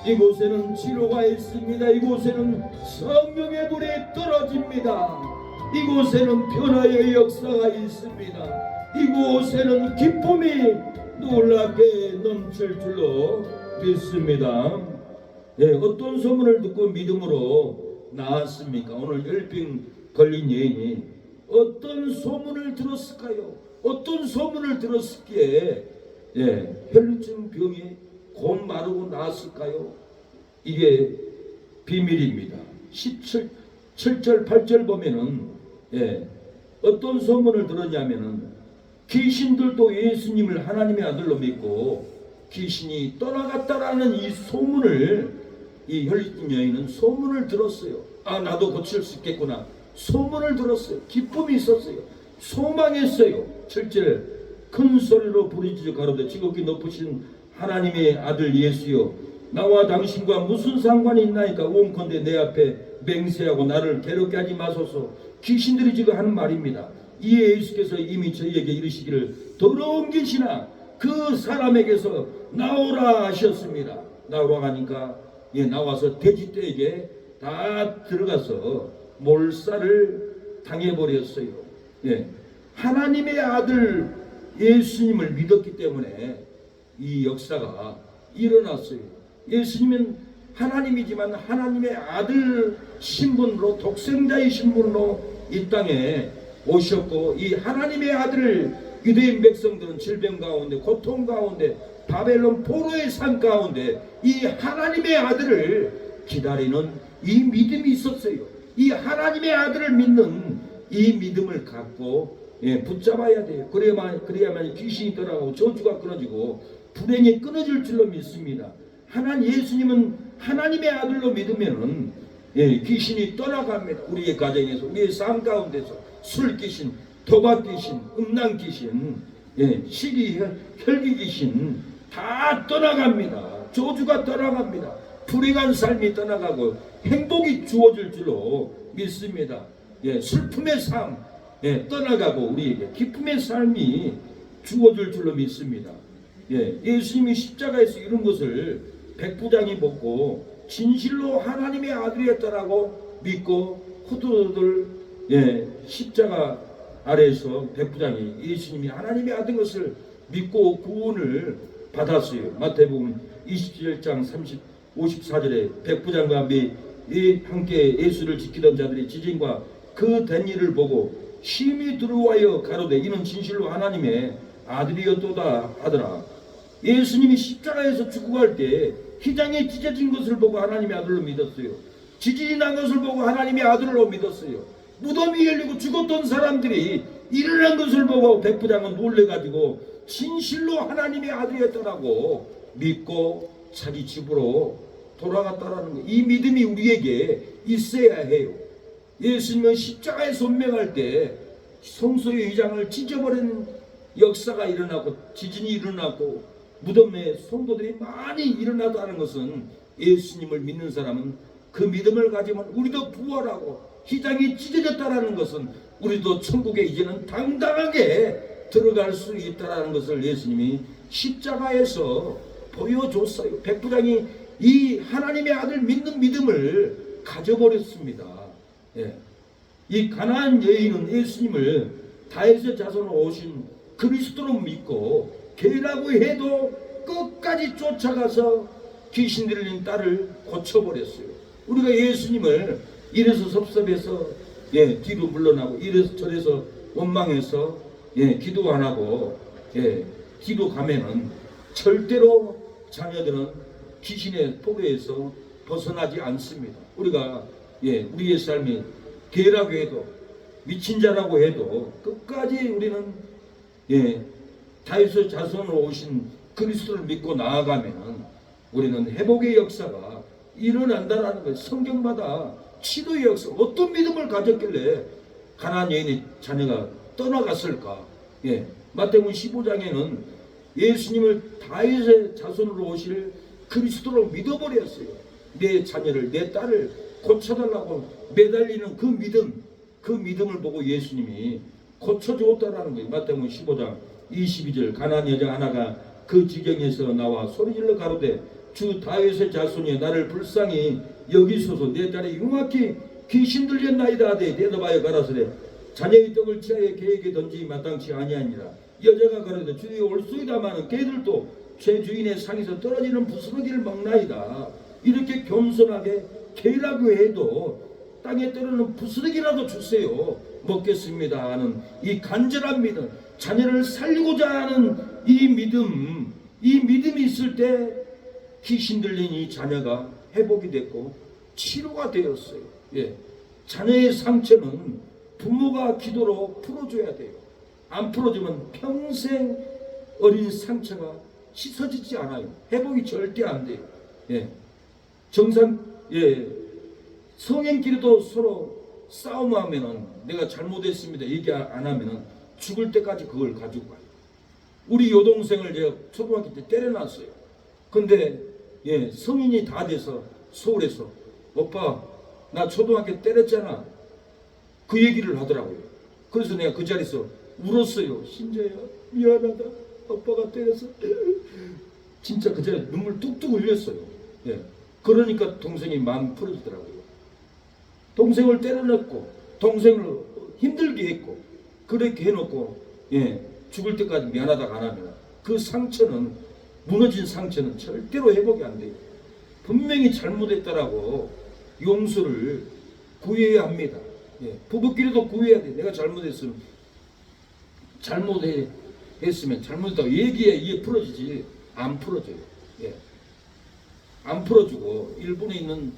이곳에는 치료가 있습니다. 이곳에는 성령의 불이 떨어집니다. 이곳에는 변화의 역사가 있습니다. 이곳에는 기쁨이 놀랍게 넘칠 줄로 믿습니다. 어떤 소문을 듣고 믿음으로 나왔습니까? 오늘 혈병 걸린 여인이 어떤 소문을 들었을까요? 어떤 소문을 들었기에 혈루증 병이 곧 마르고 나았을까요? 이게 비밀입니다. 7절 8절 보면은 어떤 소문을 들었냐면은, 귀신들도 예수님을 하나님의 아들로 믿고 귀신이 떠나갔다라는 이 소문을, 이 혈루증 여인은 소문을 들었어요. 아, 나도 고칠 수 있겠구나. 소문을 들었어요. 기쁨이 있었어요. 소망했어요. 7절 큰 소리로 부르짖어 가로되 지극히 높으신 하나님의 아들 예수여, 나와 당신과 무슨 상관이 있나이까? 원컨대 내 앞에 맹세하고 나를 괴롭게 하지 마소서. 귀신들이 지금 하는 말입니다. 이에 예수께서 이미 저희에게 이르시기를 더러운 귀신아 그 사람에게서 나오라 하셨습니다. 나오라 하니까 나와서 돼지떼에게 다 들어가서 몰살을 당해버렸어요. 하나님의 아들 예수님을 믿었기 때문에 이 역사가 일어났어요. 예수님은 하나님이지만 하나님의 아들 신분으로, 독생자의 신분으로 이 땅에 오셨고, 이 하나님의 아들을 유대인 백성들은 질병 가운데, 고통 가운데, 바벨론 포로의 삶 가운데 이 하나님의 아들을 기다리는 이 믿음이 있었어요. 이 하나님의 아들을 믿는 이 믿음을 갖고 붙잡아야 돼요. 그래야만 귀신이 떠나고 저주가 끊어지고 불행이 끊어질 줄로 믿습니다. 예수님은 하나님의 아들로 믿으면은 귀신이 떠나갑니다. 우리의 가정에서, 우리의 삶 가운데서 술 귀신, 도박 귀신, 음란 귀신, 시기, 혈기 귀신 다 떠나갑니다. 저주가 떠나갑니다. 불행한 삶이 떠나가고 행복이 주어질 줄로 믿습니다. 슬픔의 삶 떠나가고 우리에게 기쁨의 삶이 주어질 줄로 믿습니다. 예수님이 십자가에서 이런 것을 백부장이 먹고 진실로 하나님의 아들이었다라고 믿고 후두들 십자가 아래에서 백부장이 예수님이 하나님의 아들인 것을 믿고 구원을 받았어요. 마태복음 27장 54절에 백부장과 함께 예수를 지키던 자들이 지진과 그 된 일을 보고 심히 두려워하여 가로되 이는 진실로 하나님의 아들이었도다 하더라. 예수님이 십자가에서 죽어갈 때 휘장에 찢어진 것을 보고 하나님의 아들로 믿었어요. 지진이 난 것을 보고 하나님의 아들로 믿었어요. 무덤이 열리고 죽었던 사람들이 일어난 것을 보고 백부장은 놀래가지고 진실로 하나님의 아들이었다라고 믿고 자기 집으로 돌아갔다라는 거. 이 믿음이 우리에게 있어야 해요. 예수님은 십자가에 손명할 때 성소의 휘장을 찢어버리는 역사가 일어나고 지진이 일어나고 무덤에 성도들이 많이 일어나다는 것은 예수님을 믿는 사람은 그 믿음을 가지면 우리도 부활하고 휘장이 찢어졌다라는 것은 우리도 천국에 이제는 당당하게 들어갈 수 있다라는 것을 예수님이 십자가에서 보여줬어요. 백부장이 이 하나님의 아들 믿는 믿음을 가져버렸습니다. 이 가나안 여인은 예수님을 다윗의 자손으로 오신 그리스도로 믿고 개라고 해도 끝까지 쫓아가서 귀신 들린 딸을 고쳐버렸어요. 우리가 예수님을 이래서 섭섭해서 뒤로 물러나고 이래서 저래서 원망해서 기도 안 하고 뒤로 가면은 절대로 자녀들은 귀신의 포로에서 벗어나지 않습니다. 우리가 우리의 삶이 개라고 해도 미친 자라고 해도 끝까지 우리는 다윗의 자손으로 오신 그리스도를 믿고 나아가면 우리는 회복의 역사가 일어난다라는 거예요. 성경마다 치료의 역사, 어떤 믿음을 가졌길래 가나안 여인의 자녀가 떠나갔을까? 마태복음 15장에는 예수님을 다윗의 자손으로 오실 그리스도로 믿어버렸어요. 내 자녀를, 내 딸을 고쳐달라고 매달리는 그 믿음을 보고 예수님이 고쳐주었다라는 거예요. 마태복음 15장 22절 가나안 여자 하나가 그 지경에서 나와 소리질러 가로되 주 다윗의 자손이 나를 불쌍히 여기소서 내 딸이 흉악히 귀신 들렸나이다 하되 대답하여 가라사대 자녀의 떡을 치하여 개에게 던지기 마땅치 아니하니라. 여자가 가로되 주여 올소이다마는 개들도 제 주인의 상에서 떨어지는 부스러기를 먹나이다. 이렇게 겸손하게 개라고 해도 땅에 떨어지는 부스러기라도 주세요. 먹겠습니다 하는 이 간절한 믿음, 자녀를 살리고자 하는 이 믿음이 있을 때 귀신 들린 이 자녀가 회복이 됐고 치료가 되었어요. 자녀의 상처는 부모가 기도로 풀어줘야 돼요. 안 풀어주면 평생 어린 상처가 씻어지지 않아요. 회복이 절대 안 돼요. 성행끼리도 서로 싸움하면은 내가 잘못했습니다 얘기 안 하면은 죽을 때까지 그걸 가지고 가요. 우리 여동생을 제가 초등학교 때 때려놨어요. 근데 성인이 다 돼서 서울에서 오빠 나 초등학교 때렸잖아 그 얘기를 하더라고요. 그래서 내가 그 자리에서 울었어요. 신재야 미안하다 오빠가 때려서 진짜 그 자리에 눈물 뚝뚝 흘렸어요. 그러니까 동생이 마음 풀어지더라고요. 동생을 때려놨고 동생을 힘들게 했고 그렇게 해놓고 죽을 때까지 미안하다가 안 하면 그 상처는 무너진 상처는 절대로 회복이 안 돼요. 분명히 잘못했다라고 용서를 구해야 합니다. 부부끼리도 구해야 돼. 내가 잘못했으면 잘못했다고 얘기해 이게 풀어지지 안 풀어져요. 안 풀어주고 일본에 있는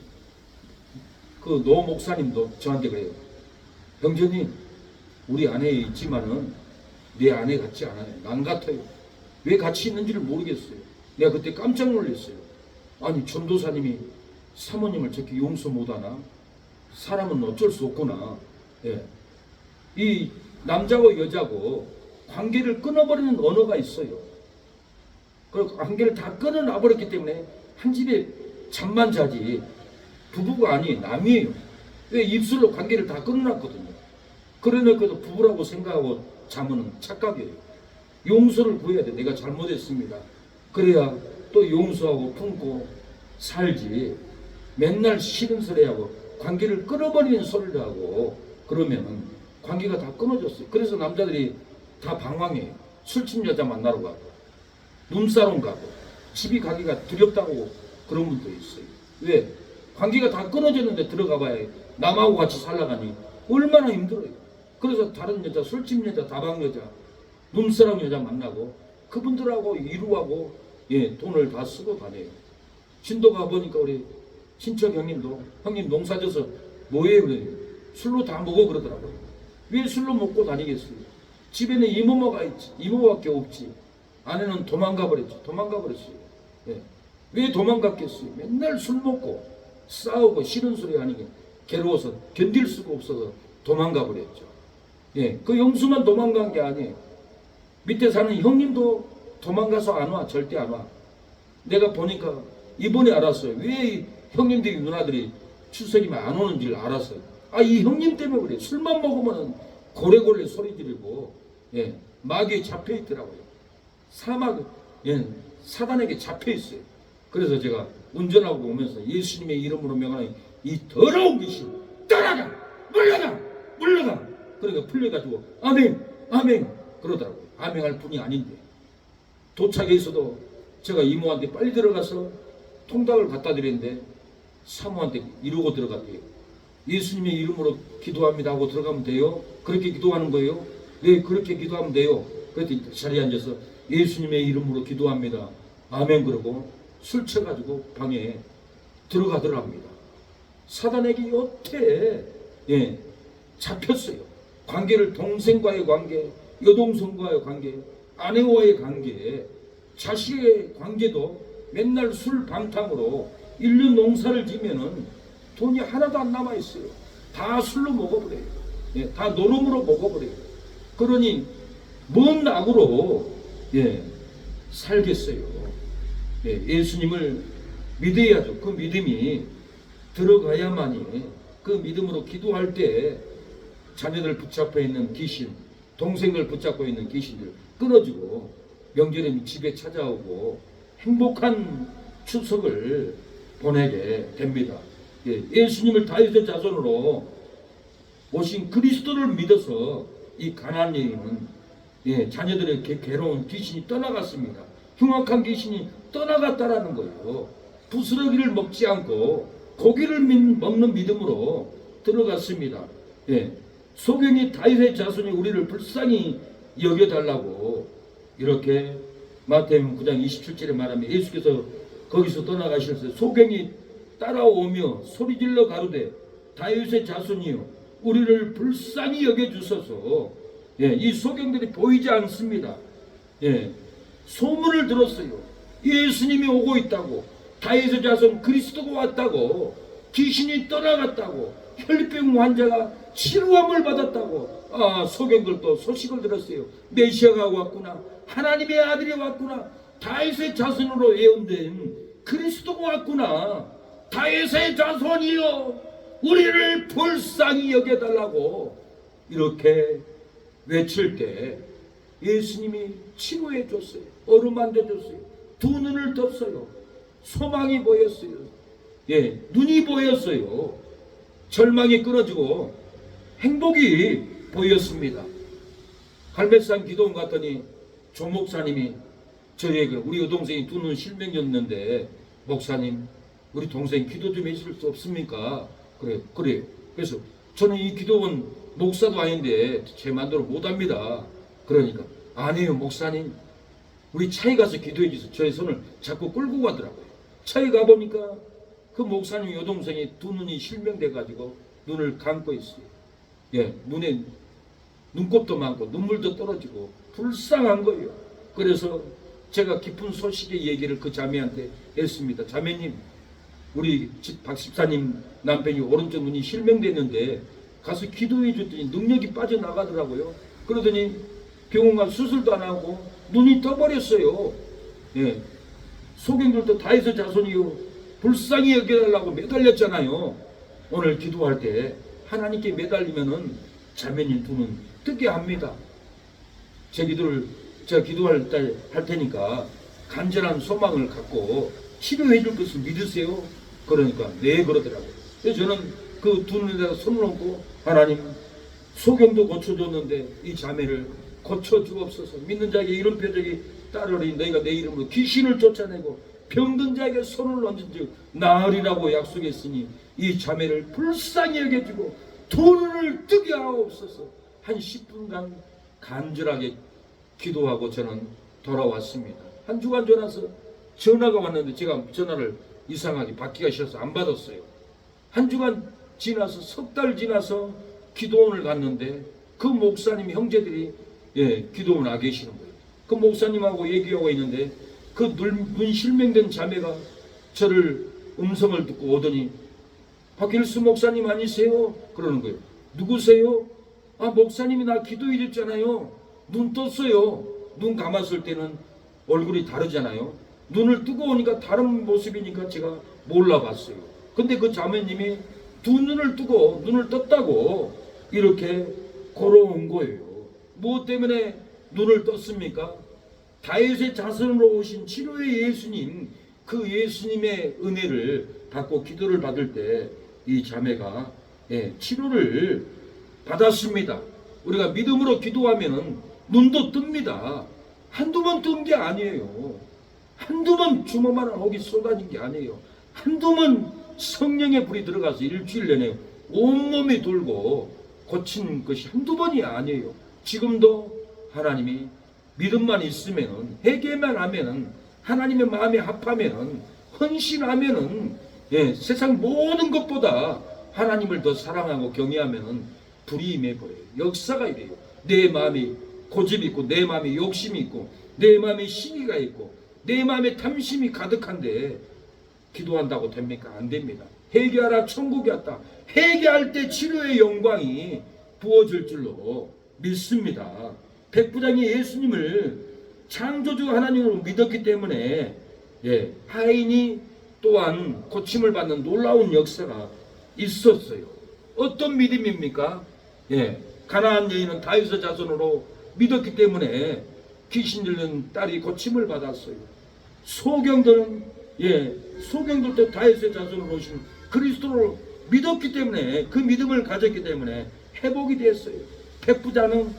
그 노 목사님도 저한테 그래요. 형제님, 우리 아내 있지만은 내 아내 같지 않아요. 난 같아요. 왜 같이 있는지를 모르겠어요. 내가 그때 깜짝 놀랐어요. 아니, 전도사님이 사모님을 저렇게 용서 못하나? 사람은 어쩔 수 없구나. 예. 이 남자고 여자고 관계를 끊어버리는 언어가 있어요. 그 관계를 다 끊어놔버렸기 때문에 한 집에 잠만 자지 부부가 아니 남이에요. 왜? 입술로 관계를 다 끊어놨거든요. 그러니까도 부부라고 생각하고 자면 착각이에요. 용서를 구해야 돼. 내가 잘못했습니다. 그래야 또 용서하고 품고 살지. 맨날 싫은 소리 하고 관계를 끊어버리는 소리를 하고 그러면은 관계가 다 끊어졌어요. 그래서 남자들이 다 방황해요. 술집 여자 만나러 가고 눈사롱 가고 집이 가기가 두렵다고 그런 분도 있어요. 왜? 관계가 다 끊어졌는데 들어가 봐야 남하고 같이 살아가니 얼마나 힘들어요. 그래서 다른 여자, 술집 여자, 다방 여자, 눈사람 여자 만나고 그분들하고 이루하고 돈을 다 쓰고 다녀요. 진도 가보니까 우리 친척 형님도 형님 농사져서 뭐해요? 그래요. 술로 다 먹어 그러더라고요. 왜 술로 먹고 다니겠어요? 집에는 이모가 있지. 이모밖에 없지. 아내는 도망가 버렸죠. 도망가 버렸어요. 왜 도망갔겠어요? 맨날 술 먹고 싸우고 싫은 소리 하니까 괴로워서 견딜 수가 없어서 도망가 버렸죠. 그 영수만 도망간 게 아니에요. 밑에 사는 형님도 도망가서 안 와. 절대 안 와. 내가 보니까 이번에 알았어요. 왜 형님들이 누나들이 추석이면 안 오는지를 알았어요. 이 형님 때문에 그래. 술만 먹으면 고래고래 소리 지르고 마귀에 잡혀 있더라고요. 사단에게 잡혀 있어요. 그래서 제가 운전하고 오면서 예수님의 이름으로 명하는 이 더러운 귀신 떠나가! 물러가! 물러가! 그러니까 풀려가지고 아멘! 아멘! 그러더라고요. 아멘할 뿐이 아닌데 도착해서도 제가 이모한테 빨리 들어가서 통닭을 갖다 드렸는데 사모한테 이러고 들어갔대요. 예수님의 이름으로 기도합니다 하고 들어가면 돼요? 그렇게 기도하는 거예요? 네, 그렇게 기도하면 돼요. 그랬더니 자리에 앉아서 예수님의 이름으로 기도합니다. 아멘 그러고 술 쳐가지고 방에 들어가더랍니다. 사단에게 여태 잡혔어요. 관계를 동생과의 관계, 여동생과의 관계, 아내와의 관계, 자식의 관계도 맨날 술 방탕으로 1년 농사를 지면은 돈이 하나도 안 남아있어요. 다 술로 먹어버려요. 다 노름으로 먹어버려요. 그러니 뭔 악으로 살겠어요. 예수님을 믿어야죠. 그 믿음이 들어가야만이 그 믿음으로 기도할 때 자녀들 붙잡고 있는 귀신, 동생을 붙잡고 있는 귀신들 끊어지고 명절에 집에 찾아오고 행복한 추석을 보내게 됩니다. 예수님을 다윗의 자손으로 오신 그리스도를 믿어서 이 가나안 여인은 자녀들의 괴로운 귀신이 떠나갔습니다. 흉악한 귀신이 떠나갔다라는 거예요. 부스러기를 먹지 않고 고기를 먹는 믿음으로 들어갔습니다. 소경이 다윗의 자손이 우리를 불쌍히 여겨달라고 이렇게 마태복음 9장 27절에 말하면 예수께서 거기서 떠나가실 때 소경이 따라오며 소리질러 가로되 다윗의 자손이여 우리를 불쌍히 여겨주소서. 이 소경들이 보이지 않습니다. 소문을 들었어요. 예수님이 오고 있다고, 다윗의 자손 그리스도가 왔다고, 귀신이 떠나갔다고, 혈병 환자가 치료함을 받았다고. 소경들도 소식을 들었어요. 메시아가 왔구나, 하나님의 아들이 왔구나, 다윗의 자손으로 예언된 그리스도가 왔구나, 다윗의 자손이여 우리를 불쌍히 여겨달라고 이렇게 외칠 때 예수님이 치료해 줬어요. 어루만져 줬어요. 두 눈을 떴어요. 소망이 보였어요. 눈이 보였어요. 절망이 끊어지고 행복이 보였습니다. 갈매산 기도원 갔더니 조 목사님이 저에게, 우리 여동생이 두 눈 실명이었는데 목사님 우리 동생 기도 좀 해줄 수 없습니까? 그래요. 그래서 저는 이 기도원 목사도 아닌데 제 마음대로 못합니다. 그러니까 아니에요 목사님, 우리 차에 가서 기도해 주세요. 저의 손을 자꾸 끌고 가더라고요. 차에 가보니까 그 목사님 여동생이 두 눈이 실명돼 가지고 눈을 감고 있어요. 예, 눈에 눈곱도 많고 눈물도 떨어지고 불쌍한 거예요. 그래서 제가 깊은 소식의 얘기를 그 자매한테 했습니다. 자매님, 우리 박 집사님 남편이 오른쪽 눈이 실명됐는데 가서 기도해 줬더니 능력이 빠져나가더라고요. 그러더니 병원 가서 수술도 안 하고 눈이 떠버렸어요. 예. 소경들도 다윗의 자손이요 불쌍히 여겨달라고 매달렸잖아요. 오늘 기도할 때 하나님께 매달리면은 자매님 두 눈 뜨게 합니다. 제 기도를 제가 기도할 때 할 테니까 간절한 소망을 갖고 치료해 줄 것을 믿으세요. 그러니까 네 그러더라고요. 그래서 저는 그 두 눈에다가 손을 얹고 하나님 소경도 고쳐줬는데 이 자매를 고쳐주옵소서. 믿는 자에게 이런 표적이 따르리. 너희가 내 이름으로 귀신을 쫓아내고 병든 자에게 손을 얹은 즉 나으리라고 약속했으니 이 자매를 불쌍히 여겨주고 두 눈을 뜨게 하옵소서. 한 10분간 간절하게 기도하고 저는 돌아왔습니다. 한 주간 지나서 전화가 왔는데 제가 전화를 이상하게 받기가 싫어서 안 받았어요. 한 주간 지나서 석 달 지나서 기도원을 갔는데 그 목사님 형제들이 기도원 와 계시는 거예요. 그 목사님하고 얘기하고 있는데 그 눈 실명된 자매가 저를 음성을 듣고 오더니 박일수 목사님 아니세요? 그러는 거예요. 누구세요? 아, 목사님이 나 기도해 줬잖아요. 눈 떴어요. 눈 감았을 때는 얼굴이 다르잖아요. 눈을 뜨고 오니까 다른 모습이니까 제가 몰라봤어요. 근데 그 자매님이 두 눈을 뜨고 눈을 떴다고 이렇게 걸어온 거예요. 무엇 때문에 눈을 떴습니까? 다윗의 자손으로 오신 치료의 예수님, 그 예수님의 은혜를 받고 기도를 받을 때 이 자매가 치료를 받았습니다. 우리가 믿음으로 기도하면 눈도 뜹니다. 한두 번 뜬 게 아니에요. 한두 번 주먹만 혹이 쏟아진 게 아니에요. 한두 번 성령의 불이 들어가서 일주일 내내 온몸이 돌고 고친 것이 한두 번이 아니에요. 지금도 하나님이 믿음만 있으면, 회개만 하면, 하나님의 마음에 합하면, 헌신하면 세상 모든 것보다 하나님을 더 사랑하고 경외하면 불이 임해버려요. 역사가 이래요. 내 마음이 고집이 있고 내 마음에 욕심이 있고 내 마음에 시기가 있고 내 마음에 탐심이 가득한데 기도한다고 됩니까? 안 됩니다. 회개하라 천국이 왔다. 회개할 때 치료의 영광이 부어질 줄로 믿습니다. 백부장이 예수님을 창조주 하나님으로 믿었기 때문에 하인이 또한 고침을 받는 놀라운 역사가 있었어요. 어떤 믿음입니까? 가나안 여인은 다윗의 자손으로 믿었기 때문에 귀신 들린 딸이 고침을 받았어요. 소경들은 소경들도 다윗의 자손으로 오신 그리스도를 믿었기 때문에, 그 믿음을 가졌기 때문에 회복이 됐어요. 백부자는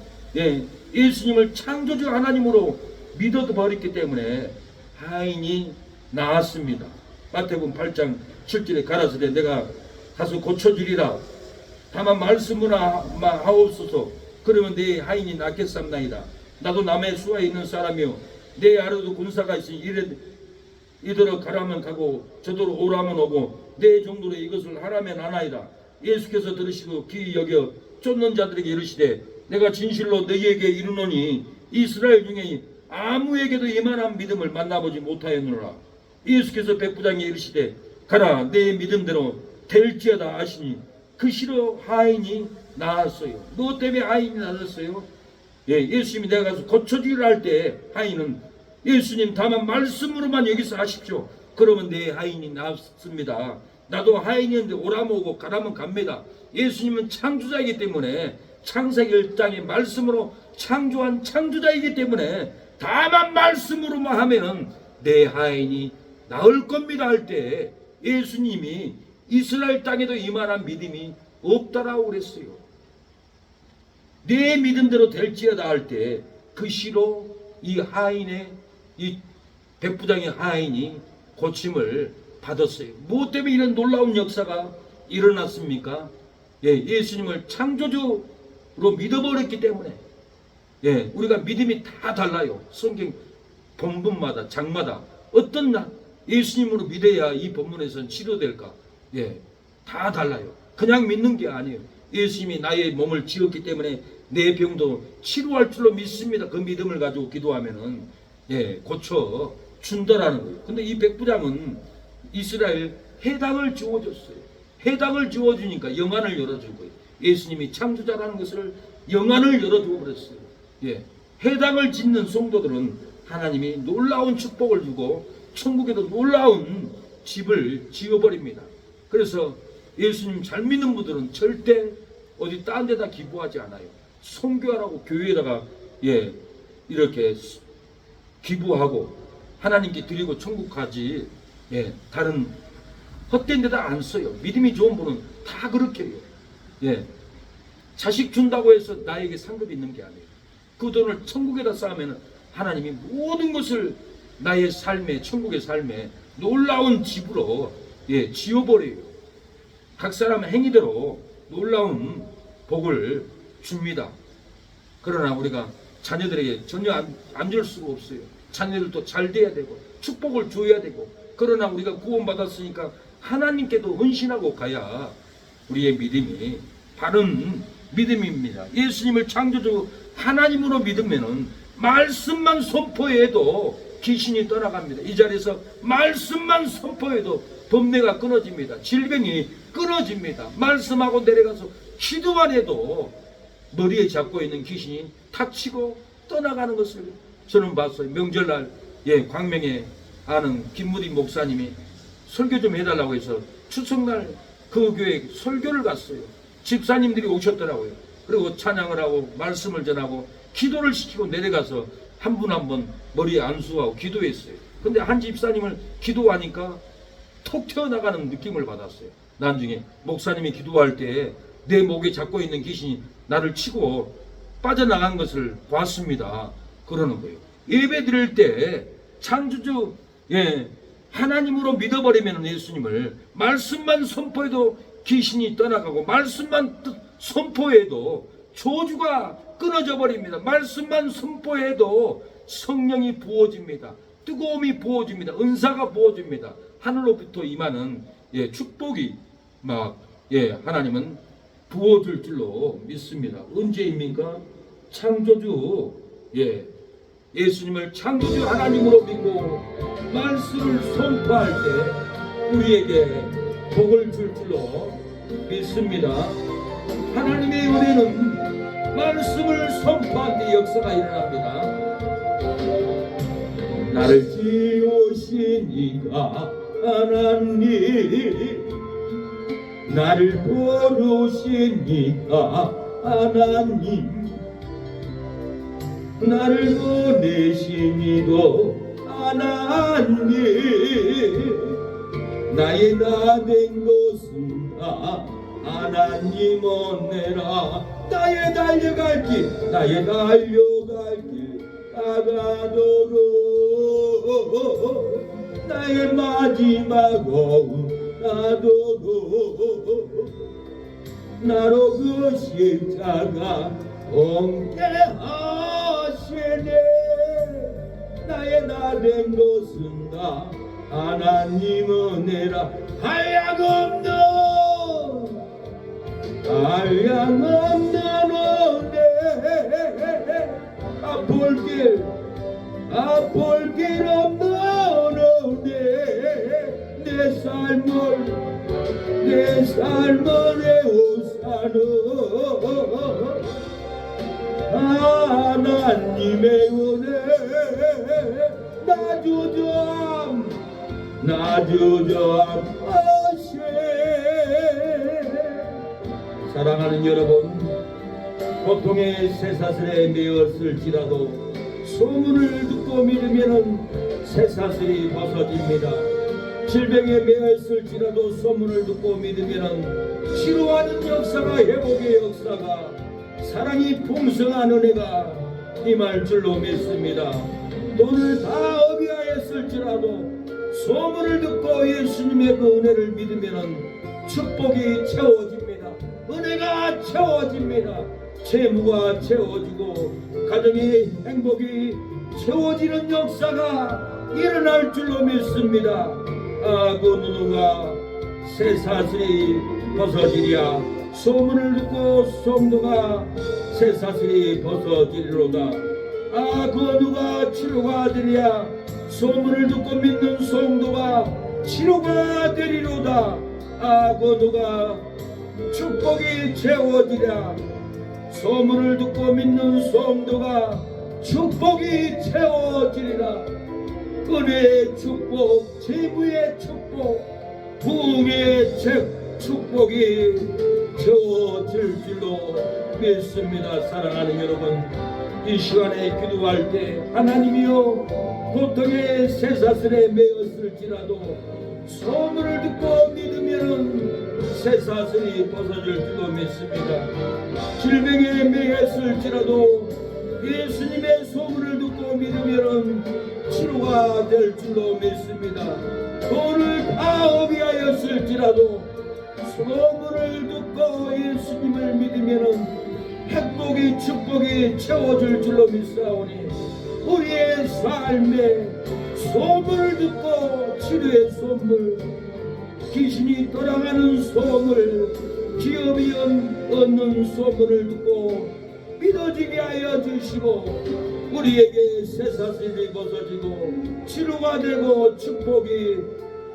예수님을 창조주 하나님으로 믿어버렸기 때문에 하인이 나았습니다. 마태복음 8장 7절에 가라사대 내가 가서 고쳐주리라. 다만 말씀으로 하옵소서. 그러면 내 하인이 낫겠삼나이다. 나도 남의 수하에 있는 사람이요 내 아래도 군사가 있으니 이더러 가라면 가고 저더러 오라면 오고 내 종들에 이것을 하라면 하나이다. 예수께서 들으시고 귀히 여겨 쫓는 자들에게 이르시되 내가 진실로 너희에게 이르노니 이스라엘 중에 아무에게도 이만한 믿음을 만나보지 못하였노라. 예수께서 백부장에 이르시되 가라 내 믿음대로 될지어다 하시니 그 시로 하인이 나았어요. 무엇 때문에 하인이 나았어요? 예수님이 내가 가서 고쳐주기를 할 때 하인은 예수님 다만 말씀으로만 여기서 하십시오. 그러면 내 하인이 나았습니다. 나도 하인이었는데 오라면 오고 가라면 갑니다. 예수님은 창조자이기 때문에 창세기 1장의 말씀으로 창조한 창조자이기 때문에 다만 말씀으로만 하면 내 하인이 나을 겁니다 할 때 예수님이 이스라엘 땅에도 이만한 믿음이 없다라고 그랬어요. 내 믿음대로 될지어다 할 때 그 시로 이 하인의 이 백부장의 하인이 고침을 받았어요. 무엇 때문에 이런 놀라운 역사가 일어났습니까? 예수님을 창조주로 믿어버렸기 때문에. 우리가 믿음이 다 달라요. 성경 본문마다 장마다 어떤 예수님으로 믿어야 이 본문에서는 치료될까? 예, 다 달라요. 그냥 믿는 게 아니에요. 예수님이 나의 몸을 지었기 때문에 내 병도 치료할 줄로 믿습니다. 그 믿음을 가지고 기도하면은 예, 고쳐 준다라는 거예요. 근데 이 백부장은 이스라엘 해당을 지워줬어요. 해당을 지워주니까 영안을 열어준 거예요. 예수님이 창조자라는 것을 영안을 열어주고 그랬어요. 예, 해당을 짓는 성도들은 하나님이 놀라운 축복을 주고 천국에도 놀라운 집을 지어버립니다. 그래서 예수님 잘 믿는 분들은 절대 어디 딴 데다 기부하지 않아요. 선교하라고 교회에다가 예, 이렇게 기부하고 하나님께 드리고 천국 가지 예, 다른 헛된 데다 안 써요. 믿음이 좋은 분은 다 그렇게 해요. 예, 자식 준다고 해서 나에게 상급이 있는 게 아니에요. 그 돈을 천국에다 쌓으면 하나님이 모든 것을 나의 삶에, 천국의 삶에 놀라운 집으로 예, 지어버려요. 각 사람 행위대로 놀라운 복을 줍니다. 그러나 우리가 자녀들에게 전혀 안 줄 수가 없어요. 자녀들도 잘 돼야 되고 축복을 줘야 되고, 그러나 우리가 구원받았으니까 하나님께도 헌신하고 가야 우리의 믿음이 바른 믿음입니다. 예수님을 창조주 하나님으로 믿으면은 말씀만 선포해도 귀신이 떠나갑니다. 이 자리에서 말씀만 선포해도 범례가 끊어집니다. 질병이 끊어집니다. 말씀하고 내려가서 기도만 해도 머리에 잡고 있는 귀신이 탁 치고 떠나가는 것을 저는 봤어요. 명절날 예, 광명에 아는 김무디 목사님이 설교 좀 해달라고 해서 추석날 그 교회 설교를 갔어요. 집사님들이 오셨더라고요. 그리고 찬양을 하고 말씀을 전하고 기도를 시키고 내려가서 한 분 한 분 머리에 안수하고 기도했어요. 근데 한 집사님을 기도하니까 톡 튀어나가는 느낌을 받았어요. 나중에 목사님이 기도할 때 내 목에 잡고 있는 귀신이 나를 치고 빠져나간 것을 봤습니다. 그러는 거예요. 예배 드릴 때 창조주 예, 하나님으로 믿어버리면 예수님을 말씀만 선포해도 귀신이 떠나가고 말씀만 선포해도 저주가 끊어져 버립니다. 말씀만 선포해도 성령이 부어집니다. 뜨거움이 부어집니다. 은사가 부어집니다. 하늘로부터 임하는 예, 축복이 막 예, 하나님은 부어줄 줄로 믿습니다. 언제입니까? 창조주 예, 예수님을 창조주 하나님으로 믿고 말씀을 선포할 때 우리에게 복을 줄 줄로 믿습니다. 하나님의 은혜는 말씀을 선포할 때 역사가 일어납니다. 나를 지으신 이가 하나님, 나를 부르신 이가 하나님, 나를 보내신 이도 하나님, 나의 나 된 것은 다 하나님 은혜라. 나의 달려갈 길, 나의 달려갈 길 다가도록 나의 마지막 오후 나도록 나로 그 십자가 옮게 하시네. 나의 나 된 것은 다 하나님 은혜라. 한량없는 은혜, 아플 길 없는 은혜, 내 삶을 애우사는 하나님의 은혜. 나 주점 하세. 사랑하는 여러분, 고통의 쇠사슬에 매었을지라도 소문을 듣고 믿으면 쇠사슬이 벗어집니다. 질병에 매였을지라도 소문을 듣고 믿으면 치료하는 역사가, 회복의 역사가, 사랑이 풍성한 은혜가 임할 줄로 믿습니다. 돈을 다 어비하였을지라도 소문을 듣고 예수님의 그 은혜를 믿으면 축복이 채워집니다. 은혜가 채워집니다. 재무가 채워지고 가정의 행복이 채워지는 역사가 일어날 줄로 믿습니다. 그 누누가 쇠사슬이 벗어지랴. 소문을 듣고 성도가 쇠사슬이 벗어지리로다. 그 누가 치료가 되랴. 소문을 듣고 믿는 성도가 치료가 되리로다. 그 누가 축복이 채워지랴. 소문을 듣고 믿는 성도가 축복이 채워지리라. 은혜의 축복, 재부의 축복, 부흥의 축복이 채워질 줄로 믿습니다. 사랑하는 여러분, 이 시간에 기도할 때 하나님이여, 고통의 쇠사슬에 매였을지라도 소문을 듣고 믿으면 쇠사슬이 벗어질 줄로 믿습니다. 질병에 매였을지라도 예수님의 소문을 듣고 믿으면 치료가 될 줄로 믿습니다. 돈을 다 어비하였을지라도 소문을 듣고 예수님을 믿으면 행복이 축복이 채워줄 줄로 믿사오니 우리의 삶에 소문을 듣고 치료의 소문, 귀신이 떠나가는 소문, 기업이 얻는 소문을 듣고 믿어지게 하여 주시고 우리에게 쇠사슬이 벗어지고 치료가 되고 축복이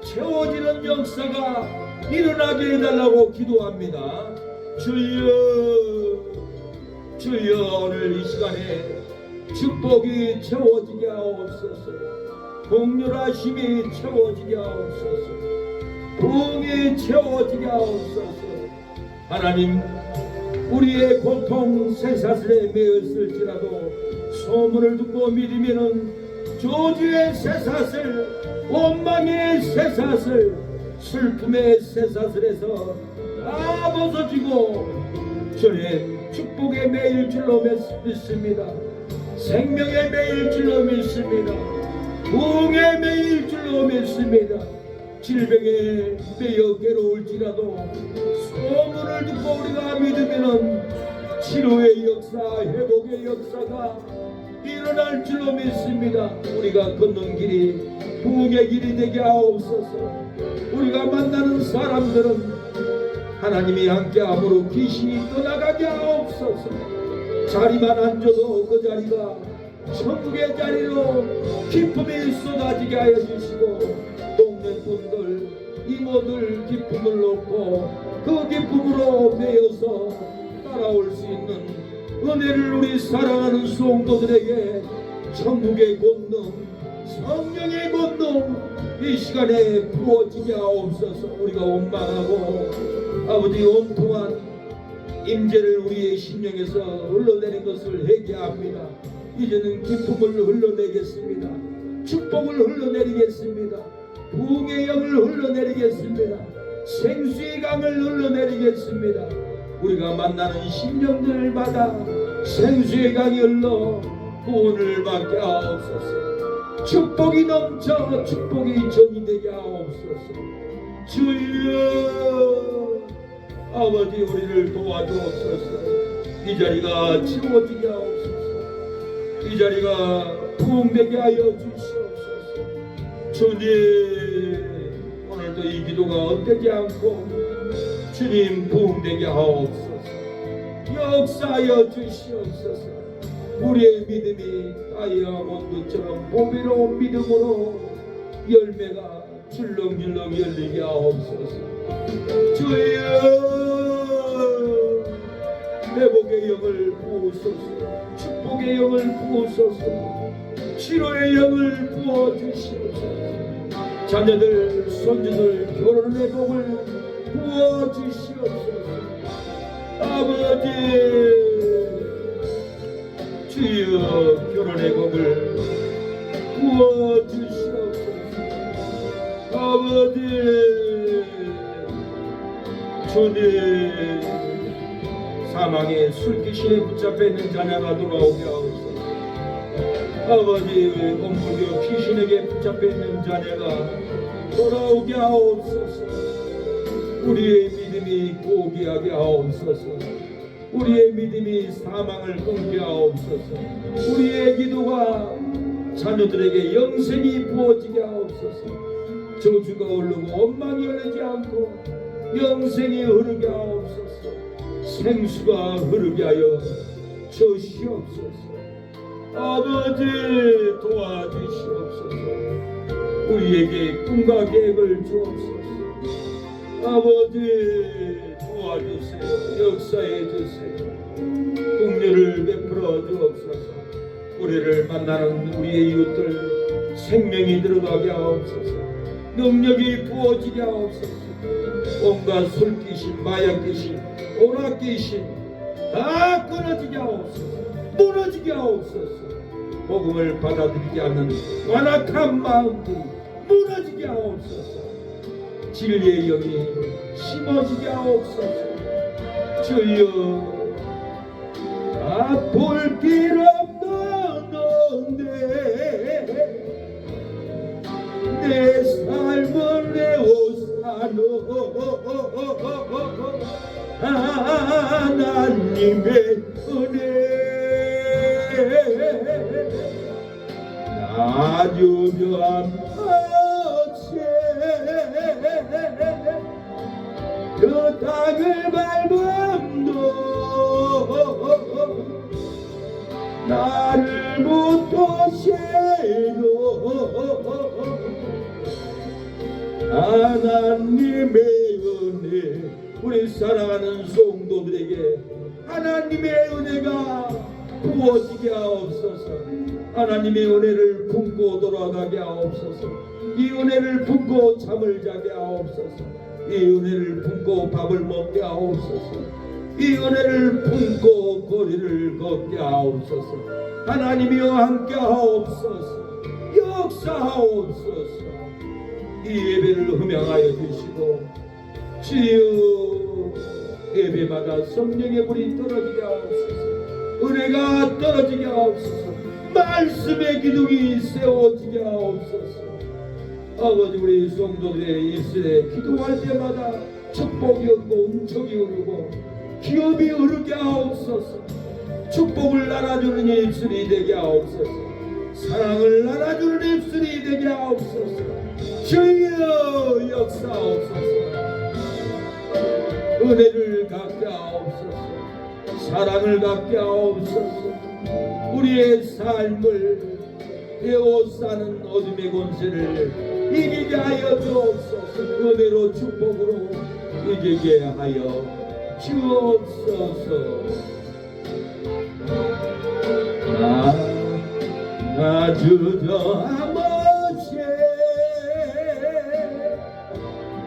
채워지는 역사가 일어나게 해달라고 기도합니다. 주여 오늘 이 시간에 축복이 채워지게 하옵소서. 공률하심이 채워지게 하옵소서. 부흥이 채워지게 하옵소서. 하나님, 우리의 고통 쇠사슬에 매였을지라도 소문을 듣고 믿으면은 저주의 쇠사슬, 원망의 쇠사슬, 슬픔의 쇠사슬에서 다 벗어지고 주님 축복의 매일 줄로 믿습니다. 생명의 매일 줄로 믿습니다. 부흥의 매일 줄로 믿습니다. 질병에 매여 괴로울지라도 소문을 듣고 우리가 믿으면 치료의 역사, 회복의 역사가 일어날 줄로 믿습니다. 우리가 걷는 길이 부흥의 길이 되게 하옵소서. 우리가 만나는 사람들은 하나님이 함께함으로 귀신이 떠나가게 하옵소서. 자리만 앉아도 그 자리가 천국의 자리로 기쁨이 쏟아지게 하여 주시고 동네 분들, 이모들 기쁨을 얻고 그 기쁨으로 매여서 따라올 수 있는 은혜를 우리 사랑하는 성도들에게 천국의 권능, 성령의 권능 이 시간에 부어지게 하옵소서. 우리가 원망하고 아버지 온통한 임재를 우리의 심령에서 흘러내린 것을 회개합니다. 이제는 기쁨을 흘러내겠습니다. 축복을 흘러내리겠습니다. 부흥의 영을 흘러내리겠습니다. 생수의 강을 흘러내리겠습니다. 우리가 만나는 심령들마다 생수의 강이 흘러 구원을 받게 하옵소서. 축복이 넘쳐 축복이 전이 되게 하옵소서. 주여 아버지, 우리를 도와주옵소서. 이 자리가 채워지게 하옵소서. 이 자리가 부흥되게 하여 주시옵소서. 주님, 오늘도 이 기도가 헛되지 않고 주님 부흥되게 하옵소서. 역사하여 주시옵소서. 우리의 믿음이 다이아몬드처럼 보배로운 믿음으로 열매가 줄렁줄렁 열리게 하옵소서. 주여, 회복의 영을 부으소서. 축복의 영을 부으소서. 치료의 영을 부어주시옵소서. 자녀들, 손주들 결혼의 복을 부어주시옵소서. 아버지, 주여 결혼의 복을 부어주시옵소서. 아버지, 주님, 사망의 술귀신에 붙잡혀 있는 자녀가 돌아오게 하옵소서. 아버지, 엄무교 귀신에게 붙잡혀 있는 자녀가 돌아오게 하옵소서. 우리의 믿음이 포기하게 하옵소서. 우리의 믿음이 사망을 끊게 하옵소서. 우리의 기도가 자녀들에게 영생이 부어지게 하옵소서. 저주가 오르고 원망이 흐르지 않고 영생이 흐르게 하옵소서. 생수가 흐르게 하여 주시옵소서. 아버지 도와주시옵소서. 우리에게 꿈과 계획을 주옵소서. 아버지 도와주세요. 역사해 주세요. 긍휼을 베풀어 주옵소서. 우리를 만나는 우리의 이웃들 생명이 들어가게 하옵소서. 능력이 부어지게 하옵소서. 온갖 술귀신, 마약귀신, 오락귀신 다 끊어지게 하옵소서. 무너지게 하옵소서. 복음을 받아들이지 않는 완악한 마음들이 무너지게 하옵소서. 진리의 영이 심어지게 하옵소서. 주여 볼 길 없는데 내 삶을 내오사노 하나님의 은혜 나 주변 그 땅을 밟음도 나를 못 도시로 하나님의 은혜. 우리 사랑하는 성도들에게 하나님의 은혜가 부어지게 하옵소서. 하나님의 은혜를 품고 돌아가게 하옵소서. 이 은혜를 품고 잠을 자게 하옵소서. 이 은혜를 품고 밥을 먹게 하옵소서. 이 은혜를 품고 거리를 걷게 하옵소서. 하나님이여 함께 하옵소서. 역사하옵소서. 이 예배를 흠양하여 주시고 주여 예배마다 성령의 불이 떨어지게 하옵소서. 은혜가 떨어지게 하옵소서. 말씀의 기둥이 세워지게 하옵소서. 아버지 우리 성도들의 일생에 기도할 때마다 축복이 흐르고 은총이 흐르고 기업이 흐르게 하옵소서. 축복을 나눠주는 입술이 되게 하옵소서. 사랑을 나눠주는 입술이 되게 하옵소서. 주여 역사하옵소서. 은혜를 갖게 하옵소서. 사랑을 갖게 하옵소서. 우리의 삶을 에워싸는 어둠의 권세를 이기게 하여 주옵소서. 은혜로 축복으로 이기게 하여 주옵소서. 나 주저 아버지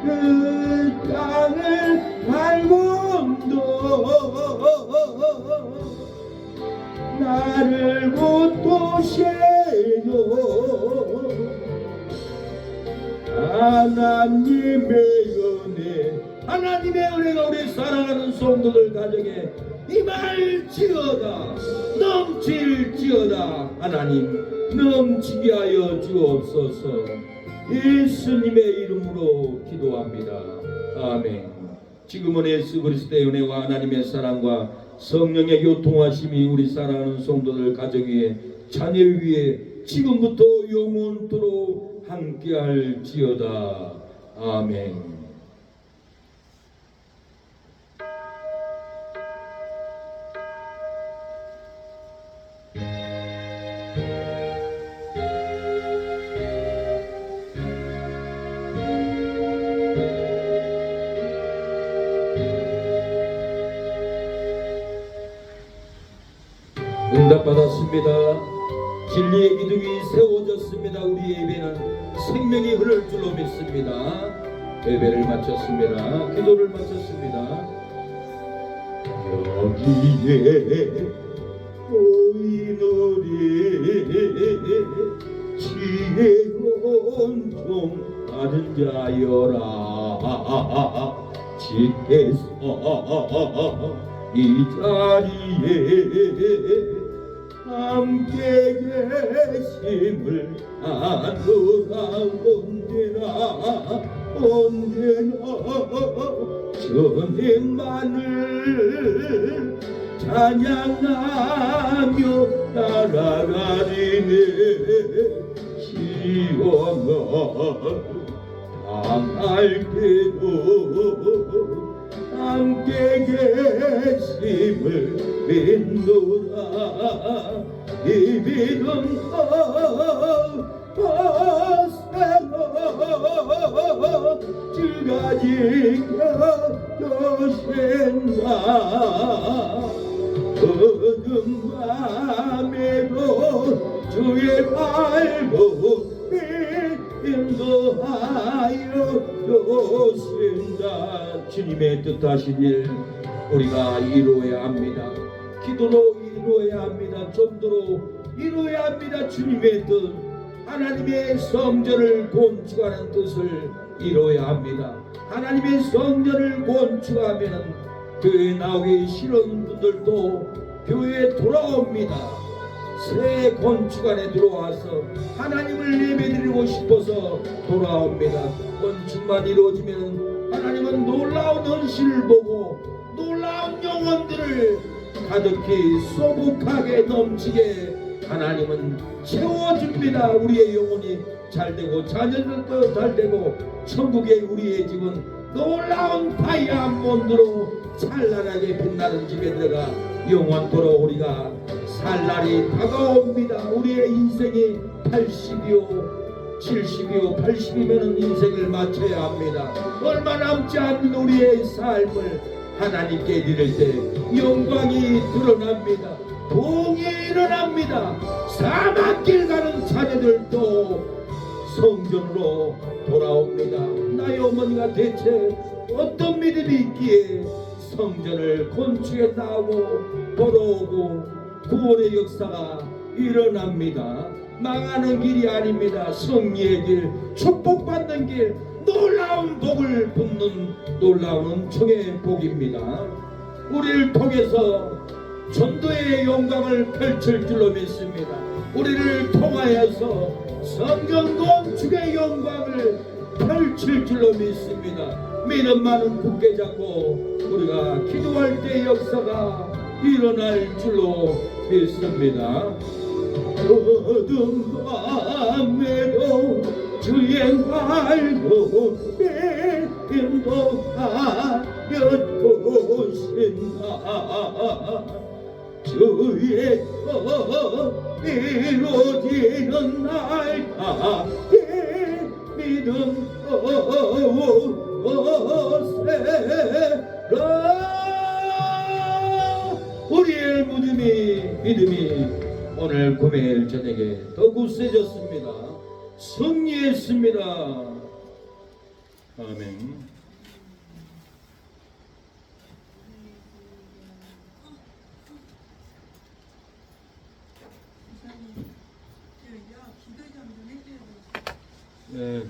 그 땅을 밟음도 나를 못 도시로 하나님의 은혜. 하나님의 은혜가 우리 사랑하는 성도들 가정에 임할지어다. 넘칠지어다. 하나님 넘치게 하여 주옵소서. 예수님의 이름으로 기도합니다. 아멘. 지금은 예수 그리스도의 은혜와 하나님의 사랑과 성령의 교통하심이 우리 사랑하는 성도들 가정 위에 자녀 위에 지금부터 영원토록 함께할지어다. 아멘. 응답받았습니다. 진리의 기둥이 세워졌습니다. 우리 예배는 생명이 흐를 줄로 믿습니다. 예배를 마쳤습니다. 기도를 마쳤습니다. 여기에 보이노리 지혜로운 종 받은 자여라. 지혜서 이 자리에 함께 계심을 아노라. 언제나 주님만을 찬양하며 날아가리네 시험아 당할 때도 함께 계심을 믿노라 이 믿음 거세로 주가 지켜주신다 어두운 밤에도 주의 발목 인도하여 주신다. 주님의 뜻하신 일 우리가 이루어야 합니다. 기도로 이루어야 합니다. 좀더러 이루어야 합니다. 주님의 뜻 하나님의 성전을 건축하는 뜻을 이루어야 합니다. 하나님의 성전을 건축하면 교회에 나오기 싫은 분들도 교회에 돌아옵니다. 새 건축 안에 들어와서 하나님을 예배드리고 싶어서 돌아옵니다. 건축만 이루어지면 하나님은 놀라운 헌신을 보고 놀라운 영혼들을 가득히 소복하게 넘치게 하나님은 채워줍니다. 우리의 영혼이 잘되고 자녀들도 잘되고 천국의 우리의 집은 놀라운 다이아몬드로 찬란하게 빛나는 집에 들어가 영원토록 우리가 살 날이 다가옵니다. 우리의 인생이 80이요 70이요 80이면 인생을 마쳐야 합니다. 얼마 남지 않는 우리의 삶을 하나님께 드릴 때 영광이 드러납니다. 동이 일어납니다. 사막길 가는 자녀들도 성전으로 돌아옵니다. 나의 어머니가 대체 어떤 믿음이 있기에 성전을 건축해 나오고 돌아오고 구원의 역사가 일어납니다. 망하는 길이 아닙니다. 승리의 길, 축복받는 길, 놀라운 복을 붓는 놀라운 은총의 복입니다. 우리를 통해서 전도의 영광을 펼칠 줄로 믿습니다. 우리를 통하여서 성전 건축의 영광을 펼칠 줄로 믿습니다. 믿음만은 굳게 잡고 우리가 기도할 때 역사가 일어날 줄로 믿습니다. 어두운 밤에도 주의 발목에 인도하여 주신다. 주의 뜻 이루어지는 날까지 믿음 거세라. 우리의 믿음이 오늘 금요일 저녁에 더 굳세졌습니다. 승리했습니다. 아멘. 네.